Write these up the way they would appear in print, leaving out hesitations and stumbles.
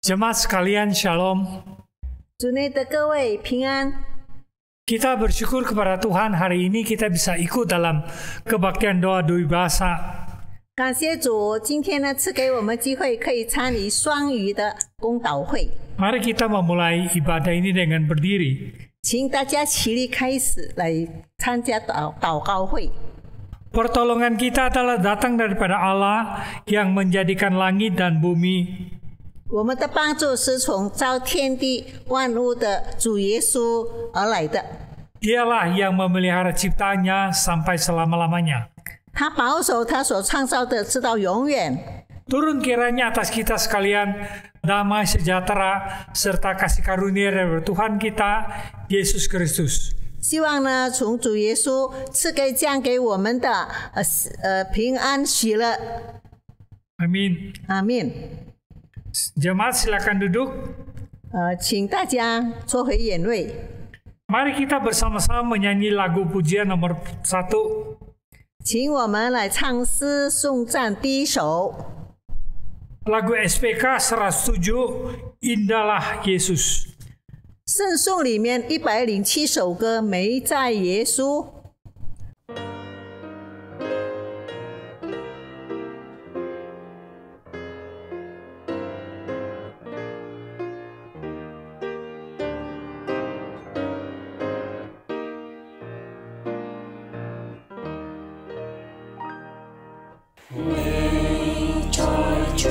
Jemaat sekalian, Shalom. 主内的各位平安。 Kita bersyukur kepada Tuhan hari ini kita bisa ikut dalam kebaktian doa Dui Bahasa. 感谢主，今天呢赐给我们机会可以参与双语的公祷会。 Mari kita memulai ibadah ini dengan berdiri. 请大家起立开始来参加祷告会。 Pertolongan kita adalah datang daripada Allah yang menjadikan langit dan bumi. 我们的帮助是从造天地万物的主耶稣而来的。 Dialah yang memelihara ciptanya sampai selama-lamanya. 他保守他所创造的直到永远。 Turun kiranya atas kita sekalian damai sejahtera serta kasih karunia dari Tuhan kita Yesus Kristus. 希望呢从主耶稣赐给降给我们的平安喜乐。 Amin. 阿门。 Jemaat silakan duduk. 请大家坐回原位。 Mari kita bersama-sama menyanyi lagu pujian nomor 1. 请我们来唱诗颂赞第一首。 Lagu SPK 107 Indahlah Yesus. 圣颂里面107首歌，美在耶稣。 主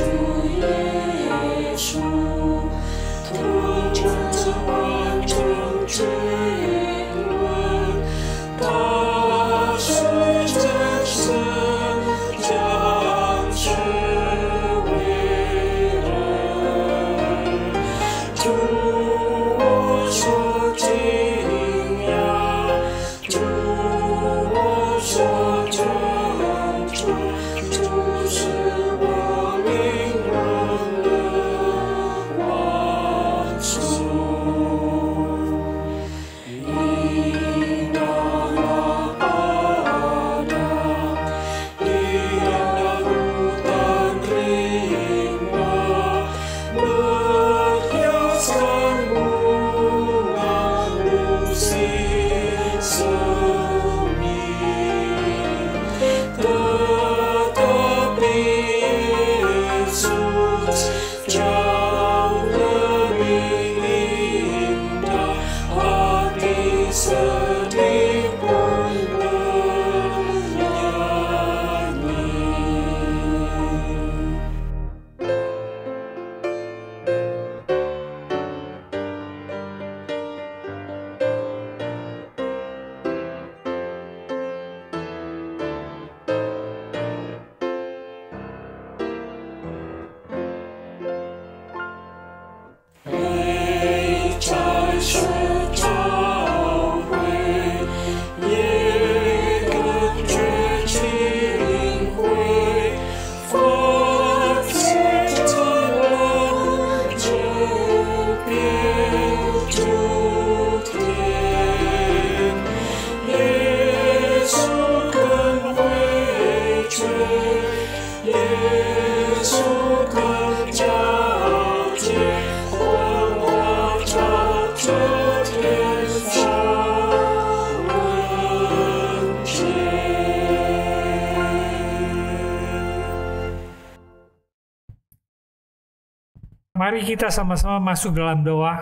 Mari kita sama-sama masuk dalam doa.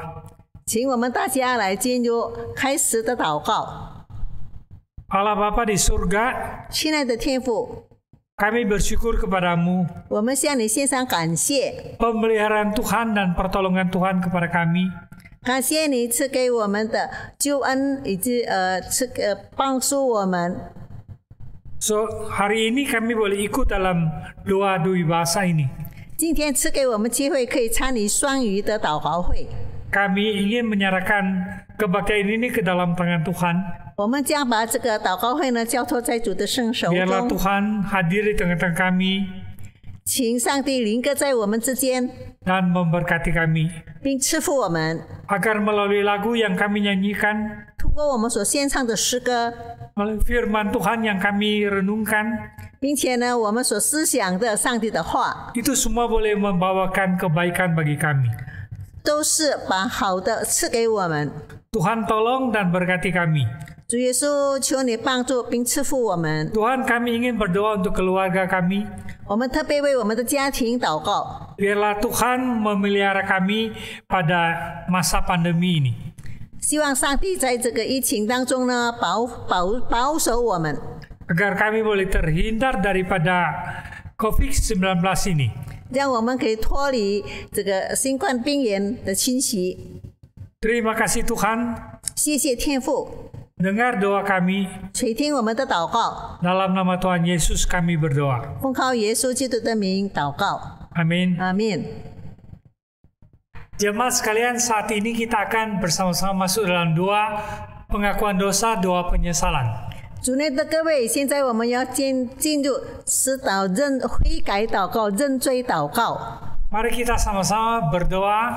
请我们大家来进入开始的祷告。 Allah Bapa di surga, 亲爱的天父， kami bersyukur kepadamu 我们向你献上感谢， pemeliharaan Tuhan dan pertolongan Tuhan kepada kami. 感谢你赐给我们的救恩，以及帮助我们。 So, hari ini kami boleh ikut dalam doa dui bahasa ini. 今天赐给我们机会，可以参与双语的祷告会。 Kami ingin menyerahkan kebaktian ini ke dalam tangan Tuhan. 我们将把这个祷告会呢交托在主的圣手 Biarlah 中， Tuhan hadir di tengah-tengah kami 请上帝临格在我们之间， dan memberkati kami. 并赐福我们。 Agar melalui lagu yang kami nyanyikan, 通过我们所献唱的诗歌， melalui firman Tuhan yang kami renungkan, 并且呢，我们所思想的上帝的话， itu semua boleh membawakan kebaikan bagi kami. 都是把好的赐给我们。 Tuhan tolong dan berkati kami. 主耶稣，求你帮助并赐福我们。 Tuhan, kami ingin berdoa untuk keluarga kami. 我们特别为我们的家庭祷告， Biarlah Tuhan memelihara kami pada masa pandemi ini. 希望上帝在这个疫情当中呢，保守我们， Agar kami boleh terhindar daripada COVID-19 ini. 让我们可以脱离这个新冠病炎的侵袭。 Terima kasih Tuhan. 谢谢天父， Dengar doa kami. 垂听我们的祷告， Dalam nama Tuhan Yesus kami berdoa. 奉靠耶稣基督的名祷告， Amin. 阿门。 Jemaat sekalian, saat ini kita akan bersama-sama masuk dalam doa pengakuan dosa, doa penyesalan. 主内的各位，现在我们要进入悔改祷告、认罪祷告。 Mari kita sama-sama berdoa,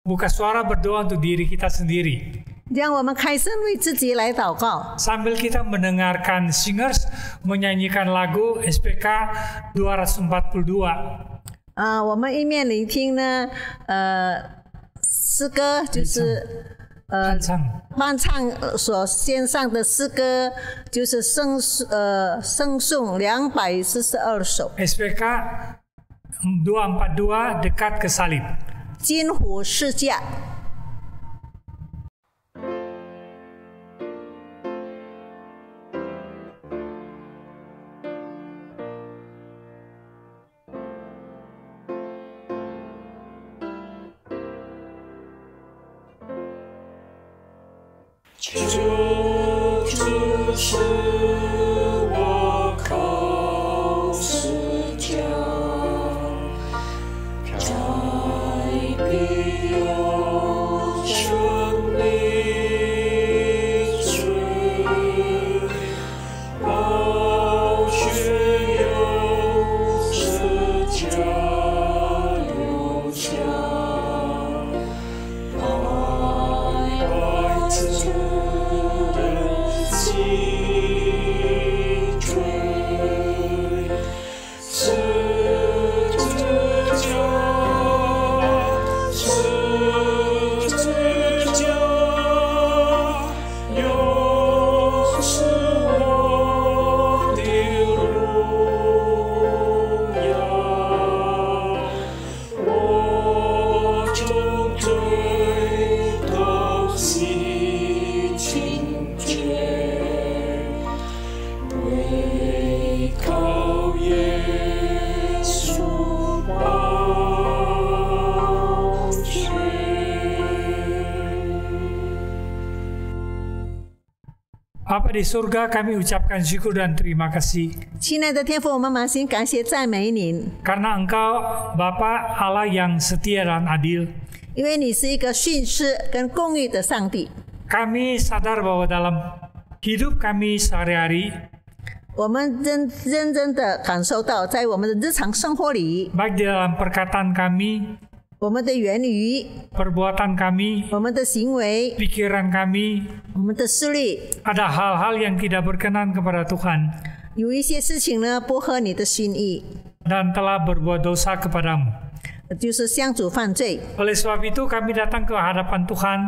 buka suara berdoa untuk diri kita sendiri. 让我们开声为自己来祷告， Sambil kita mendengarkan singers menyanyikan lagu SPK 242. 我们一面聆听呢，诗歌就是伴唱所献上的诗歌，就是圣颂242首。 SPK 242 dekat ke salib. 金虎世架。 就是我靠世界改变有生命水，宝血有世界流下，白子。 Bapa di surga, kami ucapkan syukur dan terima kasih. 亲爱的天父，我们满心感谢赞美您， Karena Engkau Bapa Allah yang setia dan adil. 因为你是一个信实跟公义的上帝。 Kami sadar bahwa dalam hidup kami sehari-hari, 我们认真的感受到，在我们的日常生活里， baik di dalam perkataan kami, 我们的言语、 perbuatan kami, 我们的行为、 pikiran kami, 我们的视力， ada hal-hal yang tidak berkenan kepada Tuhan 有一些事情呢不合你的心意， dan telah berbuat dosa kepadamu. 就是向主犯罪。 Oleh sebab itu kami datang ke hadapan Tuhan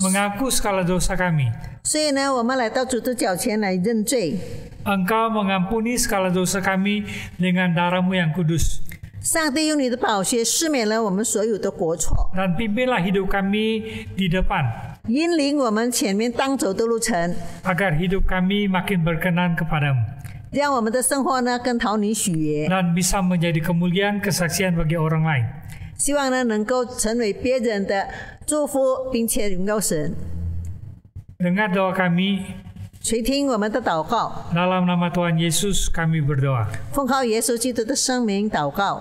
mengaku segala dosa kami. 所以呢，我们来到主的脚前来认罪。 Engkau mengampuni segala dosa kami dengan darah-Mu yang kudus. 上帝用你的宝血赦免了我们所有的过错， Dan pimpinlah hidup kami di depan, 引领我们前面当走的路程， agar hidup kami makin berkenan kepadamu, 让我们的生活呢更讨你喜悦， dan bisa menjadi kemuliaan kesaksian bagi orang lain. 希望呢能够成为别人的祝福，并且荣耀神。 Dengar doa kami, 垂听我们的祷告， dalam nama Tuhan Yesus kami berdoa. 奉靠耶稣基督的圣名祷告，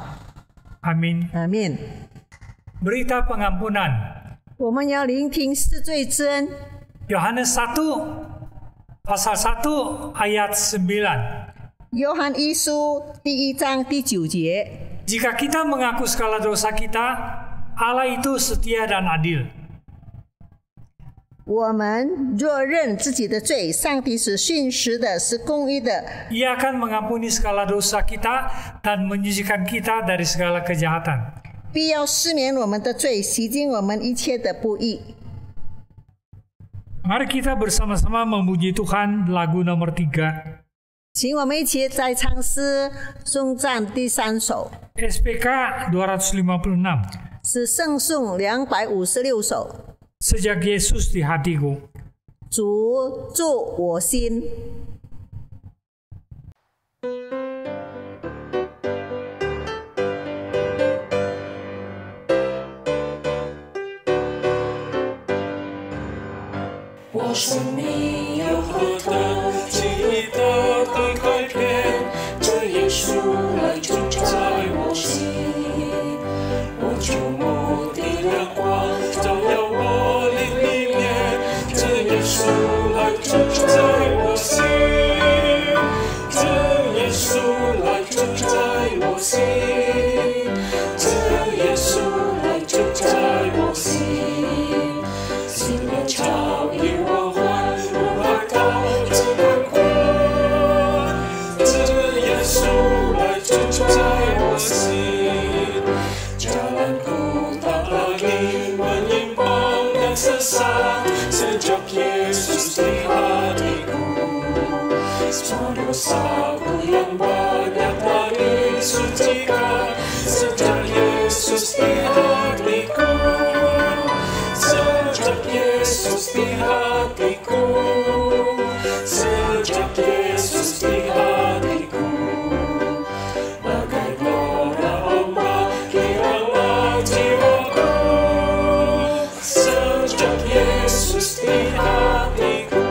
Amin. 阿门。 Berita pengampunan. 我们要聆听是最真， Yohanes 1 pasal 1 ayat 9. 约翰一书第1章第9节。 Jika kita mengaku segala dosa kita, Allah itu setia dan adil. 我们若认自己的罪，上帝是信实的，是公义的， Ia akan mengampuni segala dosa kita dan menyucikan kita dari segala kejahatan. 必要赦免我们的罪，洗净我们一切的不义。 Mari kita bersama-sama memuji Tuhan lagu nomor 3. 请我们一起再唱诗颂赞第3首， SPK 256. 是圣颂256首。 Sejak Yesus di hatiku. 主住我心。 我生命有何等奇特的改变？这耶稣来住在我心，我注目的亮光照耀我灵里面。这耶稣来住在我心，这耶稣来住在我心，这耶稣来住在我心。 心面潮与我欢，如海涛之宽阔。这耶稣来住在我心，迦南古道的灵魂引爆颜色上，sejak Yesus di hatiku. Seluruh dosaku yang banyak telah disucikan, sejak Yesus di hatiku. Sejak Yesus di hatiku, sejak Yesus di hatiku, bagai gelora ombak kiranya jiwaku. Sejak Yesus di hatiku.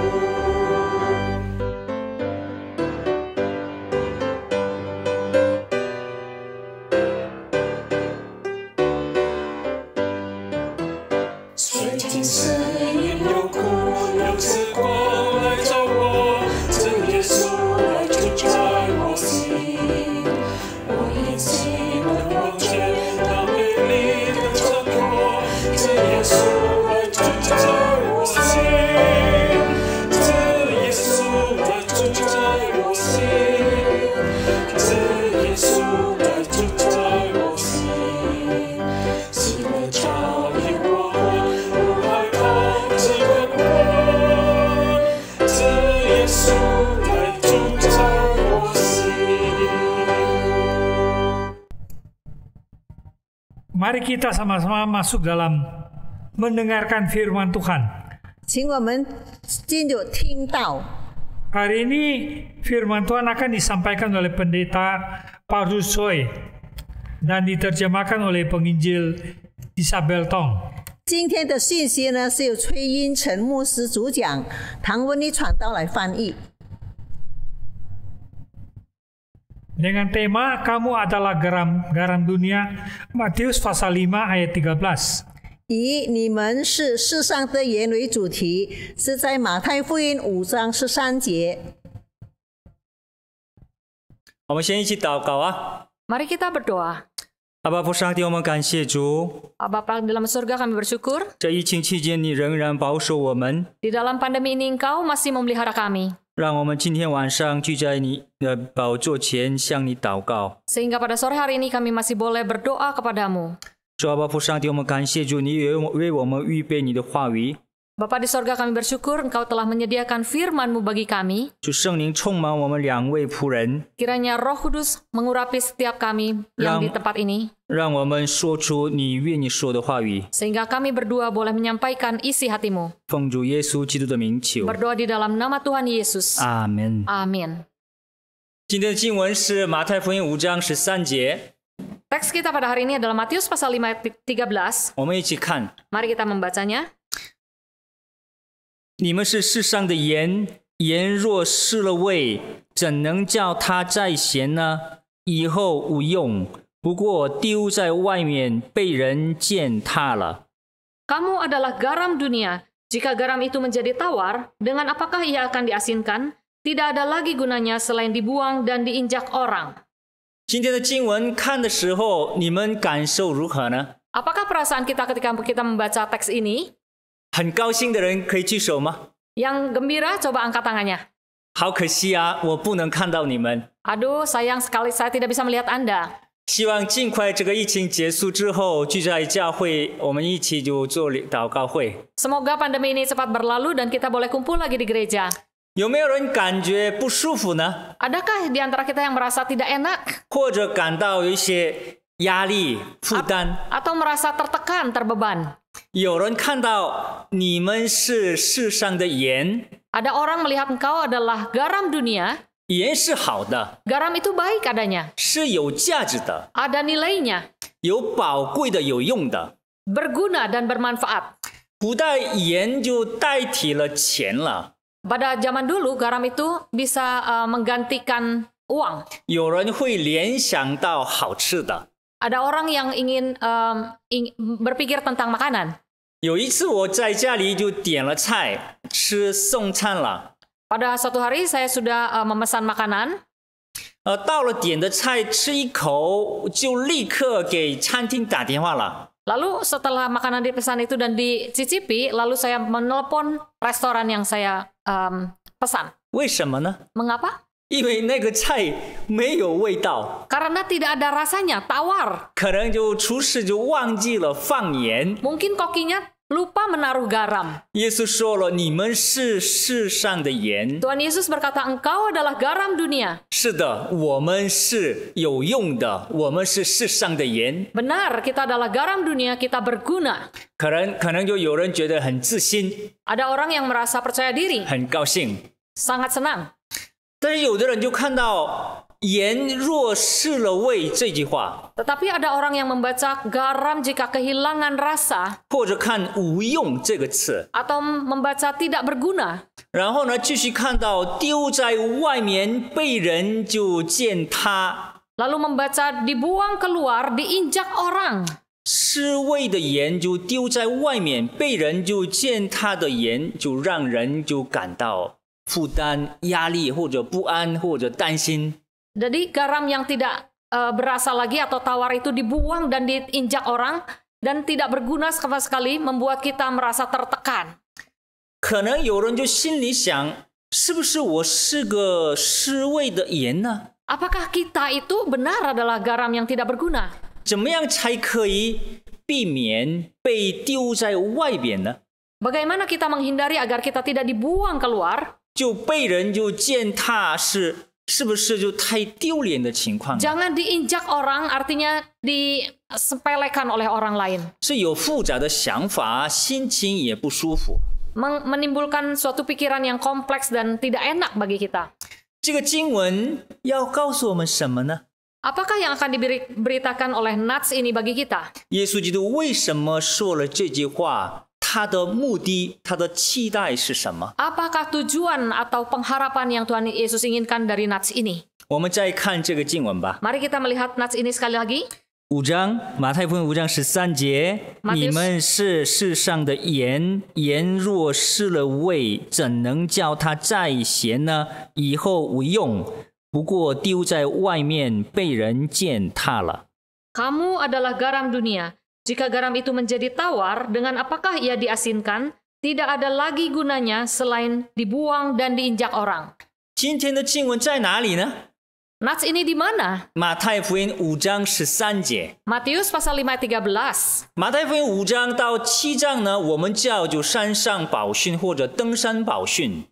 Mari kita sama-sama masuk dalam mendengarkan firman Tuhan. 请我们进入听道。 Hari ini firman Tuhan akan disampaikan oleh pendeta Paulus Choi dan diterjemahkan oleh penginjil Isabel Tong. 今天的信息呢，是由崔英成牧师主讲，唐文丽传道来翻译。 Dengan tema kamu adalah garam dunia, Matius pasal 5 ayat 13. 以你们是世上的盐为主题，是在马太福音5章13节。 我们先一起祷告啊！ Mari kita berdoa. 阿爸父上帝，我们感谢主， Bapa dalam surga kami bersyukur. 这疫情期间你仍然保守我们， Di dalam pandemi ini Engkau masih memelihara kami. 让我们今天晚上聚在你的宝座前向你祷告。 Sehingga pada sore hari ini kami masih boleh berdoa kepadamu. 主阿爸父上帝，我们感谢主，你为我们预备你的话语， Bapa di sorga, kami bersyukur Engkau telah menyediakan firman-Mu bagi kami. 主圣灵充满我们2位仆人， Kiranya Roh Kudus mengurapi setiap kami yang di tempat ini, 让我们说出你愿意说的话语。 sehingga kami berdua boleh menyampaikan isi hati-Mu. 奉主耶稣基督的名求， Berdoa di dalam nama Tuhan Yesus. 阿门。 Amin. 今天的经文是马太福音5章13节， Teks kita pada hari ini adalah Matius pasal 5 ayat 13. 我们一起看。 Mari kita membacanya. 你们是世上的盐，盐若失了味，怎能叫它再咸呢？以后无用，不过丢在外面被人践踏了。 Kamu adalah garam dunia. Jika garam itu menjadi tawar, dengan apakah ia akan diasinkan? Tidak ada lagi gunanya selain dibuang dan diinjak orang. 今天的经文看的时候，你们感受如何呢？ Apakah perasaan kita ketika kita membaca teks ini? 很高兴的人可以举手吗？ Yang gembira, coba angkat tangannya. 好可惜啊，我不能看到你们。 Aduh, sayang sekali saya tidak bisa melihat Anda. 希望尽快这个疫情结束之后，聚在教会，我们一起就做祷告会。 Semoga pandemi ini cepat berlalu dan kita boleh kumpul lagi di gereja. 有没有人感觉不舒服呢？ Adakah di antara kita yang merasa tidak enak? 或者感到有一些压力、负担？ Atau merasa tertekan, terbeban? 有人看到你们是世上的盐， Ada orang melihat engkau adalah garam dunia. 盐是好的， Garam itu baik adanya. 是有价值的， Ada nilainya. 有宝贵的、有用的。 Berguna dan bermanfaat. 古代盐就代替了钱了。 Pada zaman dulu, garam itu bisa menggantikan uang. 有人会联想到好吃的。 Ada orang yang ingin berpikir tentang makanan. 有一次我在家里就点了菜，吃送餐了。 Pada suatu hari saya sudah memesan makanan. 到了点的菜吃一口，就立刻给餐厅打电话了。 Lalu setelah makanan dipesan itu dan dicicipi, lalu saya menelepon restoran yang saya pesan. 为什么呢？ Mengapa? 因为那个菜没有味道， Karena tidak ada rasanya, tawar. 可能就厨师就忘记了放盐。 Mungkin kokinya lupa menaruh garam. 耶稣说了：“你们是世上的盐。 Tuhan Yesus berkata, engkau adalah garam dunia. ”是的，我们是有用的，我们是世上的盐。 Benar, kita adalah garam dunia, kita berguna. 可能就有人觉得很自信， Ada orang yang merasa percaya diri, 很高兴。 sangat senang. 但是有的人就看到“盐若失了味”这句话， Tetapi ada orang yang membaca garam jika kehilangan rasa, 或者看“无用”这个词， atau membaca tidak berguna. 然后呢，继续看到丢在外面被人就践踏， Lalu membaca dibuang keluar, diinjak orang. 失味的盐就丢在外面，被人就践踏的盐就让人就感到负担、压力或者不安或者担心。 Jadi garam yang tidak berasa lagi atau tawar itu dibuang dan diinjak orang dan tidak berguna sama sekali, membuat kita merasa tertekan. 可能有人就心里想，是不是我是个失味的盐呢？ Apakah kita itu benar adalah garam yang tidak berguna? 怎么样才可以避免被丢在外边呢？ Bagaimana kita menghindari agar kita tidak dibuang keluar? 就被人就践踏是不是就太丢脸的情况呢？ Jangan diinjak orang, artinya disepelekan oleh orang lain. 是有复杂的想法，心情也不舒服。 Menimbulkan suatu pikiran yang kompleks dan tidak enak bagi kita. 这个经文要告诉我们什么呢？ Apakah yang akan diberitakan oleh Nats ini bagi kita? 耶稣基督为什么说了这句话？他的目的，他的期待是什么？ Apakah tujuan atau pengharapan yang Tuhan Yesus inginkan dari Nats ini? 我们再看这个经文吧。 Mari kita melihat Nats ini sekali lagi. 5章，马太福音5章13节， Matius 你们是世上的盐，盐若失了味，怎能叫它再咸呢？以后无用，不过丢在外面被人践踏了。 Kamu adalah garam dunia. Jika garam itu menjadi tawar, dengan apakah ia diasinkan? Tidak ada lagi gunanya selain dibuang dan diinjak orang. 今天的经文在哪里呢？ Nats ini di mana? 马太福音5章13节。 Matius pasal 5 ayat 13. 马太福音5章到7章呢，我们叫就山上宝训或者登山宝训。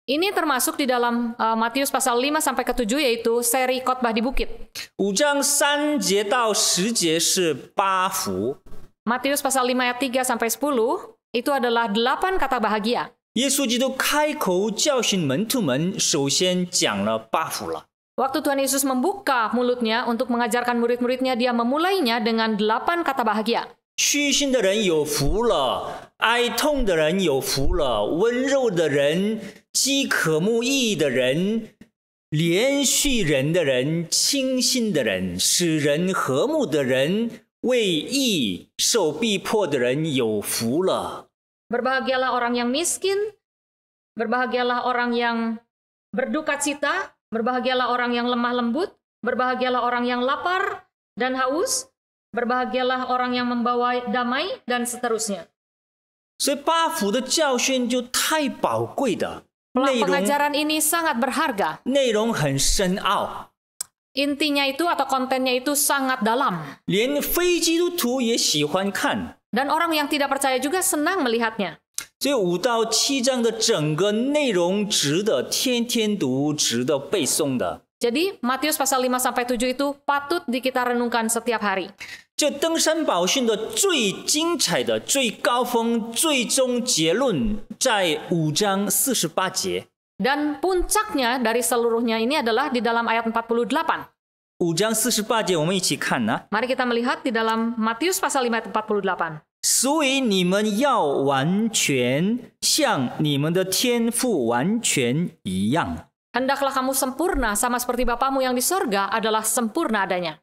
Ini termasuk di dalam Matius pasal 5 sampai ke 7 yaitu seri khotbah di bukit. 5章3节到10节是八福。 Matius pasal 5 ayat 3 sampai 10 itu adalah 8 kata bahagia. 耶稣基督开口教训门徒们，首先讲了八福了。 Waktu Tuhan Yesus membuka mulutnya untuk mengajarkan murid-muridnya, dia memulainya dengan 8 kata bahagia. 虚心的人有福了，哀痛的人有福了，温柔的人，饥渴慕义的人，连续人的人，清心的人，使人和睦的人，为义受逼迫的人有福了。 Berbahagialah orang yang miskin, berbahagialah orang yang berduka cita, berbahagialah orang yang lemah lembut, berbahagialah orang yang lapar dan haus, berbahagialah orang yang membawa damai, dan seterusnya. 所以八福的教训就太宝贵的，内容 Pengajaran ini sangat berharga. 内容很深奥， Intinya itu atau kontennya itu sangat dalam. 连非基督徒也喜欢看。 Dan orang yang tidak percaya juga senang melihatnya. 这5到7章的整个内容值得天天读，值得背诵的。 Jadi Matius pasal 5 sampai 7 itu patut kita renungkan setiap hari. 这登山宝训的最精彩的、最高峰、最终结论在5章48节。 Dan puncaknya dari seluruhnya ini adalah di dalam ayat 48. 5章48节，我们一起看呢。 Mari kita melihat di dalam Matius pasal 5 ayat 48. 所以你们要完全，像你们的天父完全一样。 Hendaklah kamu sempurna sama seperti Bapamu yang di sorga adalah sempurna adanya.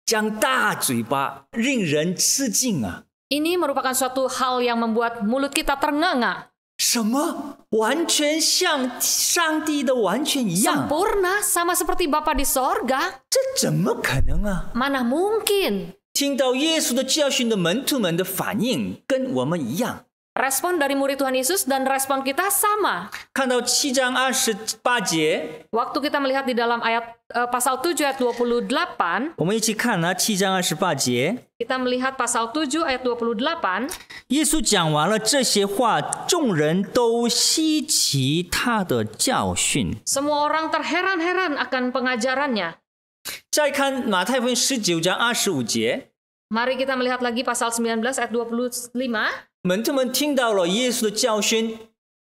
张大嘴巴，令人吃惊啊！ Ini merupakan suatu hal yang membuat mulut kita ternganga. 什么？完全像上帝的完全一样？ Sempurna sama seperti Bapa di sorga? 这怎么可能啊？ Mana mungkin? 听到耶稣的教训的门徒们的反应跟我们一样。 Respon dari murid Tuhan Yesus dan respon kita sama. 看到7章28节， Waktu kita melihat di dalam ayat pasal 7 ayat 28, 我们一起看啊，7章28节， kita melihat pasal 7 ayat 28, 耶稣讲完了这些话，众人都稀奇他的教训。 semua orang terheran-heran akan pengajarannya. 再看马太福音19章25节， Mari kita melihat lagi pasal 19 ayat 25. 门徒们听到了耶稣的教训，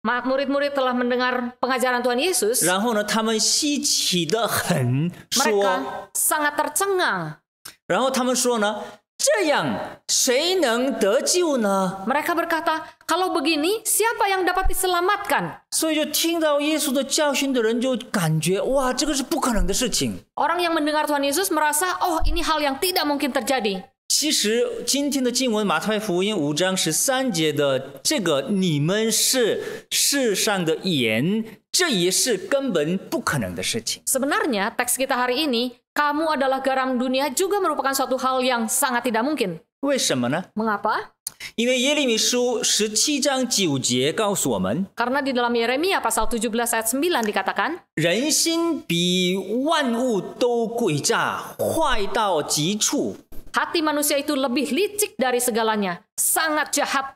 Murid-murid telah mendengar pengajaran Tuhan Yesus. 然后呢，他们稀奇的很， Mereka 说， sangat tercengang. 然后他们说呢，这样谁能得救呢？ Mereka berkata, kalau begini, siapa yang dapat diselamatkan? 所以就听到耶稣的教训的人就感觉，哇，这个是不可能的事情。 Orang yang mendengar Tuhan Yesus merasa, oh ini hal yang tidak mungkin terjadi. 其实今天的经文马太福音5章13节的这个你们是世上的盐，这也是根本不可能的事情。 Sebenarnya teks kita hari ini, kamu adalah garam dunia juga merupakan suatu hal yang sangat tidak mungkin. 为什么呢？ Mengapa? 因为耶利米书17章9节告诉我们， Karena di dalam Yeremia pasal 17 ayat 9 dikatakan, 人心比万物都诡诈，坏到极处。 hati manusia itu lebih licik dari segalanya, sangat jahat,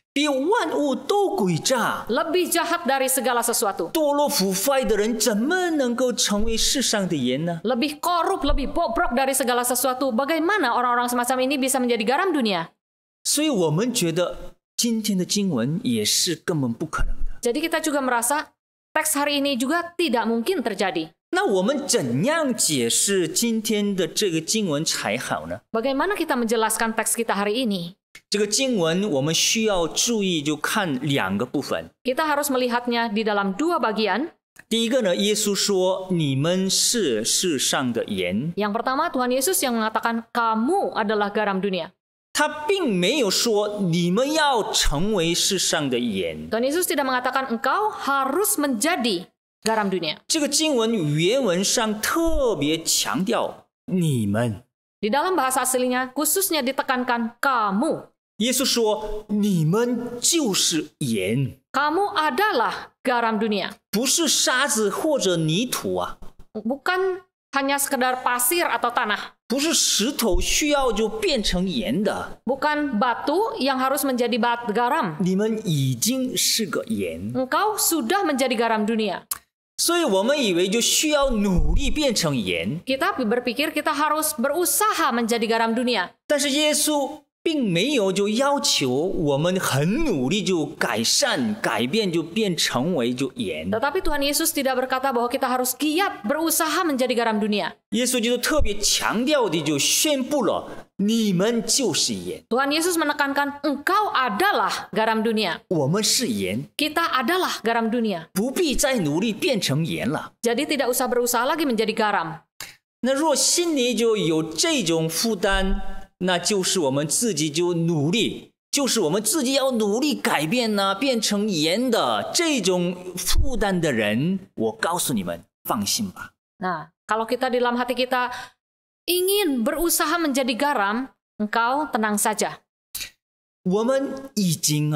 比万物都诡诈， lebih jahat dari segala sesuatu, 堕落腐败的人怎么能够成为世上的盐呢？ lebih korup, lebih bobrok dari segala sesuatu. Bagaimana orang-orang semacam ini bisa menjadi garam dunia? 所以我们觉得今天的经文也是根本不可能的。 Jadi kita juga merasa teks hari ini juga tidak mungkin terjadi. 那我们怎样解释今天的这个经文才好呢？ Bagaimana kita menjelaskan teks kita hari ini? 这个经文我们需要注意，就看2个部分。 Kita harus melihatnya di dalam 2 bagian. 第一个呢，耶稣说：“你们是世上的盐。” Yang pertama, Tuhan Yesus yang mengatakan, kamu adalah garam dunia. 他并没有说你们要成为世上的盐。 Tuhan Yesus tidak mengatakan engkau harus menjadi garam dunia. 这个经文原文上特别强调你们。 Di dalam bahasa aslinya khususnya ditekankan kamu. 耶稣说：“你们就是盐， Kamu adalah garam dunia. 不是沙子或者泥土啊。” bukan hanya sekedar pasir atau tanah. 不是石头需要就变成盐的， Bukan batu yang harus menjadi garam. 你们已经是个盐， Engkau sudah menjadi garam dunia. 所以我们以为就需要努力变成盐， Kita berpikir kita harus berusaha menjadi garam dunia. 但是耶稣并没有就要求我们很努力就改善、改变，就变成为就盐。 Tetapi Tuhan Yesus tidak berkata bahwa kita harus giat berusaha menjadi garam dunia. 耶稣就是特别强调的，就宣布了你们就是盐， Tuhan Yesus menekankan engkau adalah garam dunia. 我们是盐， Kita adalah garam dunia. 不必再努力变成盐了。 Jadi tidak usah berusaha lagi menjadi garam. 那若心里就有这种负担，那就是我们自己就努力，就是我们自己要努力改变呢，变成盐的这种负担的人，我告诉你们，放心吧。 Nah, kalau kita di dalam hati kita ingin berusaha menjadi garam, engkau tenang saja. 我们已经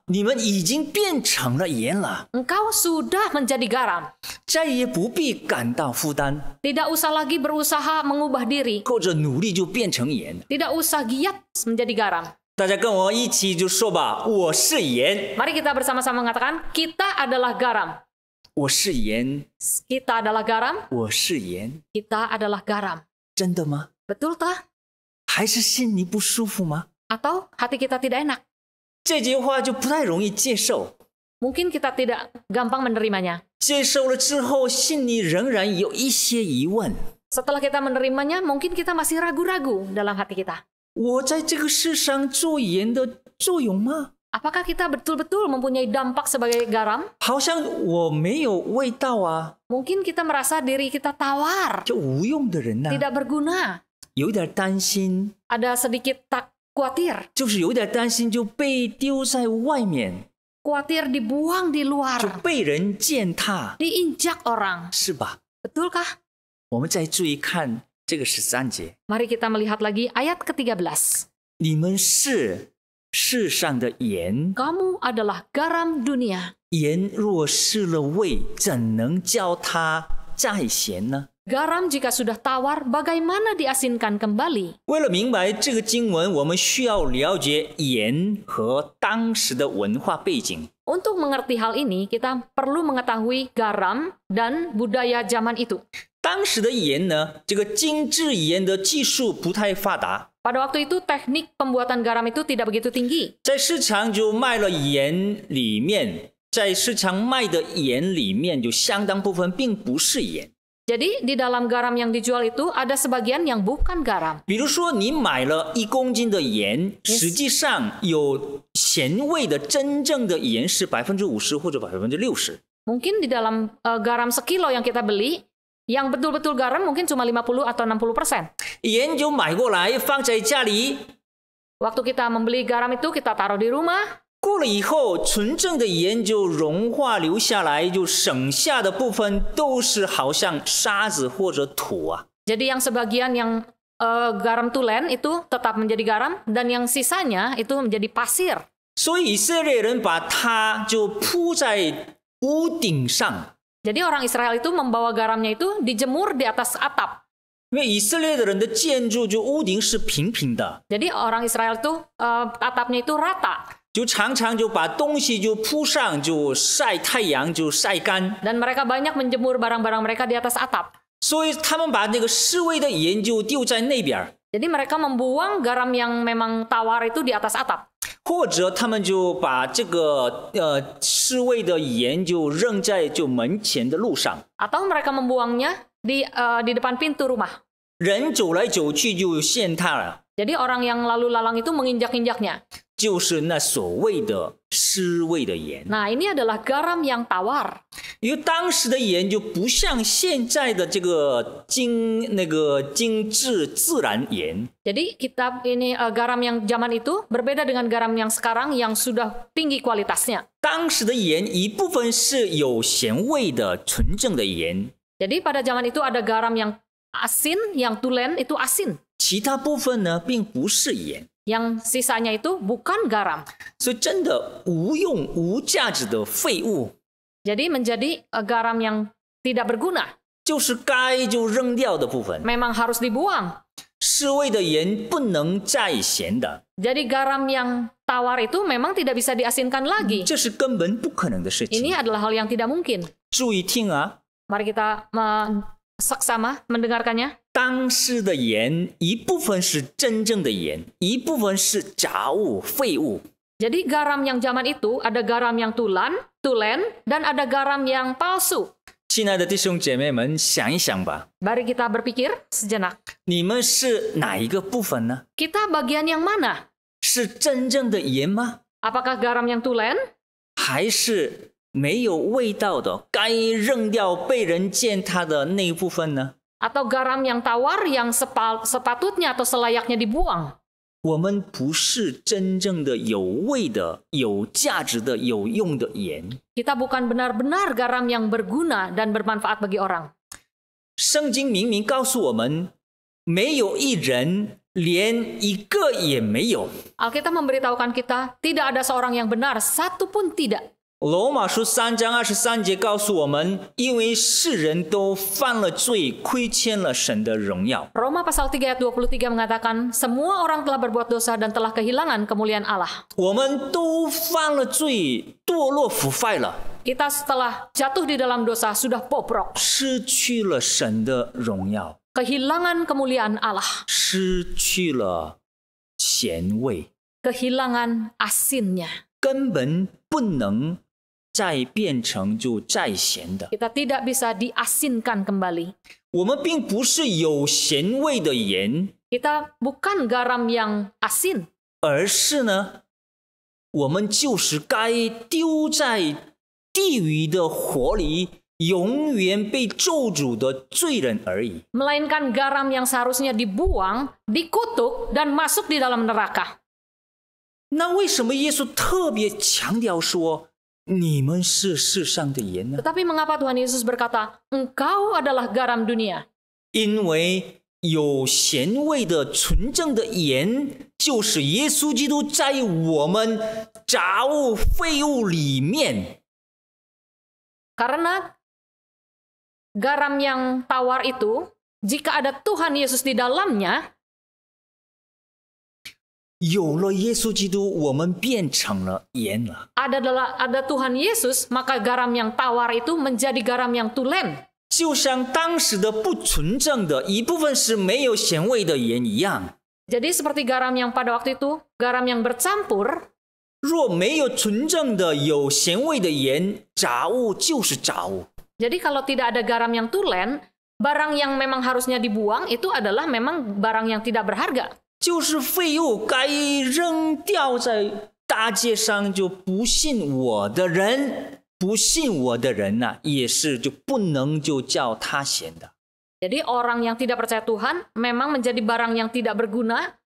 你们已经变成了盐了， Engkau sudah menjadi garam. 再也不必感到负担， Tidak usah lagi berusaha mengubah diri. 或者努力就变成盐。 Tidak usah giat menjadi garam. 大家跟我一起就说吧，我是盐， Mari kita bersama-sama mengatakan, kita adalah garam. 我是盐， Kita adalah garam, 我是盐， kita adalah garam. 真的吗？ Betulkah? 还是心里不舒服吗？ Atau hati kita tidak enak? 这句话就不太容易接受。 Mungkin kita tidak gampang menerimanya. 接受了之后，心里仍然有一些疑问。 Setelah kita menerimanya, mungkin kita masih ragu-ragu dalam hati kita. 我在这个世上做盐的作用吗？ Apakah kita betul-betul mempunyai dampak sebagai garam? 好像我没有味道啊， Mungkin kita merasa diri kita tawar, 就无用的人呐、 tidak berguna. 有点担心， Ada sedikit khawatir, 就是有点担心就被丢在外面， khawatir dibuang di 就 luar, 被人践踏， diinjak orang. 是吧？ Betulkah? 我们再注意看这个13节， Mari kita melihat lagi ayat ke-13. 你们是世上的盐， Kamu adalah garam dunia. 盐若失了味，怎能叫它再咸呢？ Garam jika sudah tawar, bagaimana diasinkan kembali? 为了明白这个经文，我们需要了解盐和当时的文化背景。 Untuk mengerti hal ini, kita perlu mengetahui garam dan budaya zaman itu. 当时的盐呢，这个精制盐的技术不太发达， Pada waktu itu, teknik pembuatan garam itu tidak begitu tinggi. 在市场就卖了盐里面，在市场卖的盐里面，就相当部分并不是盐。 Jadi, di dalam garam yang dijual itu ada sebagian yang bukan garam. 比如说，你买了1公斤的盐，实际上有咸味的真正的盐是50%或者60%。 Mungkin di dalam garam sekilo yang kita beli, yang betul-betul garam mungkin cuma 50 atau 60%. 盐就买过来放在家里， Waktu kita membeli garam itu, kita taruh di rumah. 过了以后，纯正的盐就融化流下来，就省下的部分都是好像沙子或者土啊。 Jadi yang sebagian yang garam tulen itu tetap menjadi garam, dan yang sisanya itu menjadi pasir. 所以以色列人把它就铺在屋顶上， Jadi orang Israel itu membawa garamnya itu dijemur di atas atap. 因为以色列的人的建筑就屋顶是平平的， Jadi orang Israel itu atapnya itu rata. 就常常就把东西就铺上，就晒太阳，就晒干。 Dan mereka banyak menjemur barang-barang mereka di atas atap. 所以他们把那个失味的盐就丢在那边， Jadi mereka membuang garam yang memang tawar itu di atas atap. 或者他们就把这个失味的盐就扔在就门前的路上， Atau mereka membuangnya di depan pintu rumah. 人走来走去就陷踏了。 Jadi orang yang lalu lalang itu menginjak-injaknya. 就是那所谓的失味的盐。 Nah, ini adalah garam yang tawar. 因为当时的盐就不像现在的这个精致自然盐。 Jadi garam yang zaman itu berbeda dengan garam yang sekarang yang sudah tinggi kualitasnya. 当时的盐一部分是有咸味的纯正的盐， Jadi pada zaman itu ada garam yang asin, yang tulen itu asin. 其他部分呢并不是盐。 Yang sisanya itu bukan garam. 所以真的无用无价值的废物。 Jadi menjadi garam yang tidak berguna. 就是该就扔掉的部分。 memang harus dibuang. 是味的盐不能再咸的， Jadi garam yang tawar itu memang tidak bisa diasinkan lagi. 这是根本不可能的事情。 Ini adalah hal yang tidak mungkin. 注意听啊， Mari kita seksama mendengarkannya. 当时的盐一部分是真正的盐，一部分是杂物、废物。 Jadi garam yang zaman itu ada garam yang tulen, dan ada garam yang palsu. 亲爱的弟兄姐妹们，想一想吧， Mari kita berpikir sejenak. 你们是哪一个部分呢？ Kita bagian yang mana? 是真正的盐吗？ Apakah garam yang tulen? 还是没有味道的，该扔掉、被人践踏的那一部分呢？ Atau garam yang tawar yang sepatutnya atau selayaknya dibuang? 我们不是真正的有味的、有价值的、有用的盐。 Kita bukan benar-benar garam yang berguna dan bermanfaat bagi orang. 圣经明明告诉我们，没有一人，连一个也没有。 Alkitab memberitahukan kita, tidak ada seorang yang benar, satu pun tidak. 罗马书3章23节告诉我们，因为世人都犯了罪，亏欠了神的荣耀。 Roma pasal 3 ayat 23 mengatakan, semua orang telah berbuat dosa dan telah kehilangan kemuliaan Allah. 我们都犯了罪，堕落腐败了， Kita setelah jatuh di dalam dosa sudah bobrok, 失去了神的荣耀， kehilangan kemuliaan Allah, 失去了咸味， kehilangan asinnya. 根本不能再变成就再咸的。 Kita tidak bisa diasinkan kembali. 我们并不是有咸味的盐， Kita bukan garam yang asin, 而是呢，我们就是该丢在地狱的火里，永远被咒诅的罪人而已。 melainkan garam yang seharusnya dibuang, dikutuk, dan masuk di dalam neraka. 那为什么耶稣特别强调说，你们是世上的盐呢？ Tetapi mengapa Tuhan Yesus berkata, engkau adalah garam dunia? 因为有咸味的纯正的盐，就是耶稣基督在我们杂物废物里面。 Karena garam yang tawar itu, jika ada Tuhan Yesus di dalamnya, 有了耶稣基督，我们变成了盐了。 ada Tuhan Yesus, maka garam yang tawar itu menjadi garam yang tulen. 就像当时的不纯正的一部分是没有咸味的盐一样， Jadi seperti garam yang pada waktu itu, garam yang bercampur, 若没有纯正的有咸味的盐，杂物就是杂物。 jadi kalau tidak ada garam yang tulen, barang yang memang harusnya dibuang itu adalah memang barang yang tidak berharga. 就是废物，该扔掉在大街上。就不信我的人，不信我的人呐、也是就不能就叫他咸的。 Jadi orang yang tidak percaya Tuhan memang menjadi barang yang tidak berguna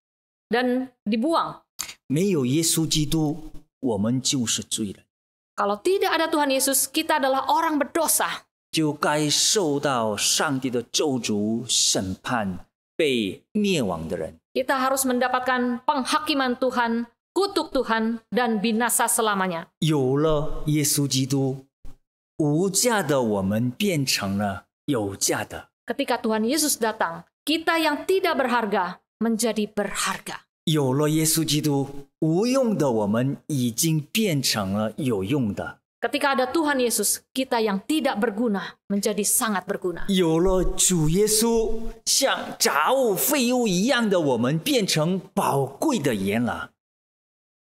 dan dibuang. 没有耶稣基督，我们就是罪人， Kalau tidak ada Tuhan Yesus, kita adalah orang berdosa. 就该受到上帝的咒诅、审判，被灭亡的人。 Kita harus mendapatkan penghakiman Tuhan, kutuk Tuhan, dan binasa selamanya. 有了耶稣基督，无价的我们变成了有价的。 Ketika Tuhan Yesus datang, kita yang tidak berharga menjadi berharga. 有了耶稣基督，无用的我们已经变成了有用的。 Ketika ada Tuhan Yesus, kita yang tidak berguna menjadi sangat berguna. 有了主耶稣，像杂物废物一样的我们变成宝贵的盐了。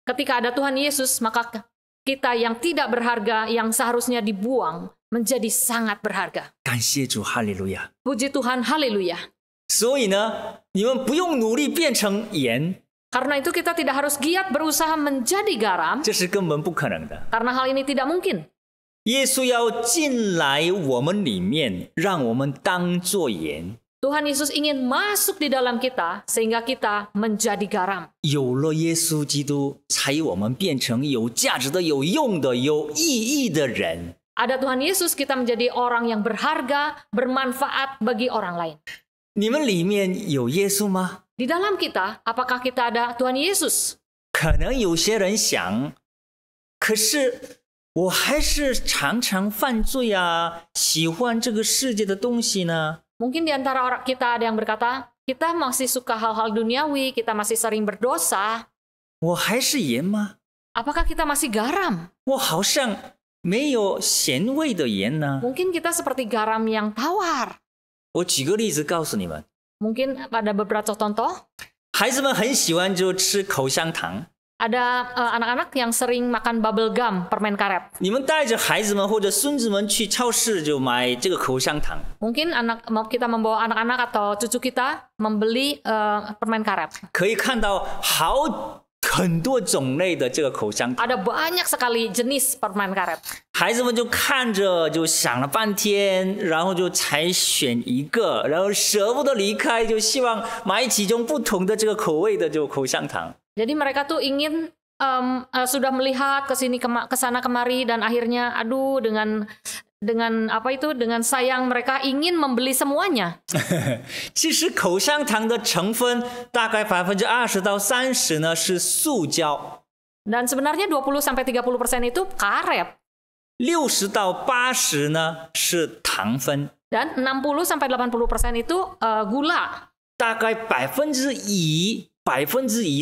Ketika ada Tuhan Yesus, maka kita yang tidak berharga, yang seharusnya dibuang, menjadi sangat berharga. 感谢主，哈利路亚。 Puji Tuhan, haleluya. 所以呢，你们不用努力变成盐， Karena itu kita tidak harus giat berusaha menjadi garam, 这是根本不可能的。 karena hal ini tidak mungkin. 耶稣要进来我们里面，让我们当作盐。 Tuhan Yesus ingin masuk di dalam kita, sehingga kita menjadi garam. 有了耶稣基督，才我们变成有价值的、有用的、有意义的人。 Ada Tuhan Yesus, kita menjadi orang yang berharga, bermanfaat bagi orang lain. 你们里面有耶稣吗？ Di dalam kita, apakah kita ada Tuhan Yesus? 可能有些人想，可是我还是常常犯罪啊，喜欢这个世界的东西呢？ Mungkin di antara orang kita ada yang berkata, kita masih suka hal-hal duniawi, kita masih sering berdosa. 我还是盐吗？ Apakah kita masih garam? 我好像没有咸味的盐呢。 Mungkin kita seperti garam yang tawar. 我举个例子告诉你们， Mungkin pada beberapa contoh, 孩子们很喜欢就吃口香糖。 ada anak-anak yang sering makan bubble gum, permen karet. 你们带着孩子们或者孙子们去超市就买这个口香糖， Mungkin kita membawa anak-anak atau cucu kita membeli permen karet. 可以看到很多种类的这个口香糖。 Ada banyak sekali jenis permen karet. 孩子们就看着就想了半天，然后就才选一个，然后舍不得离开，就希望买几种不同的这个口味的就口香糖。 Jadi mereka tuh ingin sudah melihat ke sini ke sana kemari dan akhirnya aduh dengan sayang mereka ingin membeli semuanya. 其实口香糖的成分大概20%到30%呢是塑胶， Dan sebenarnya 20-30% itu karet 60%到80%呢是糖分， dan 60-80% itu gula 大概1%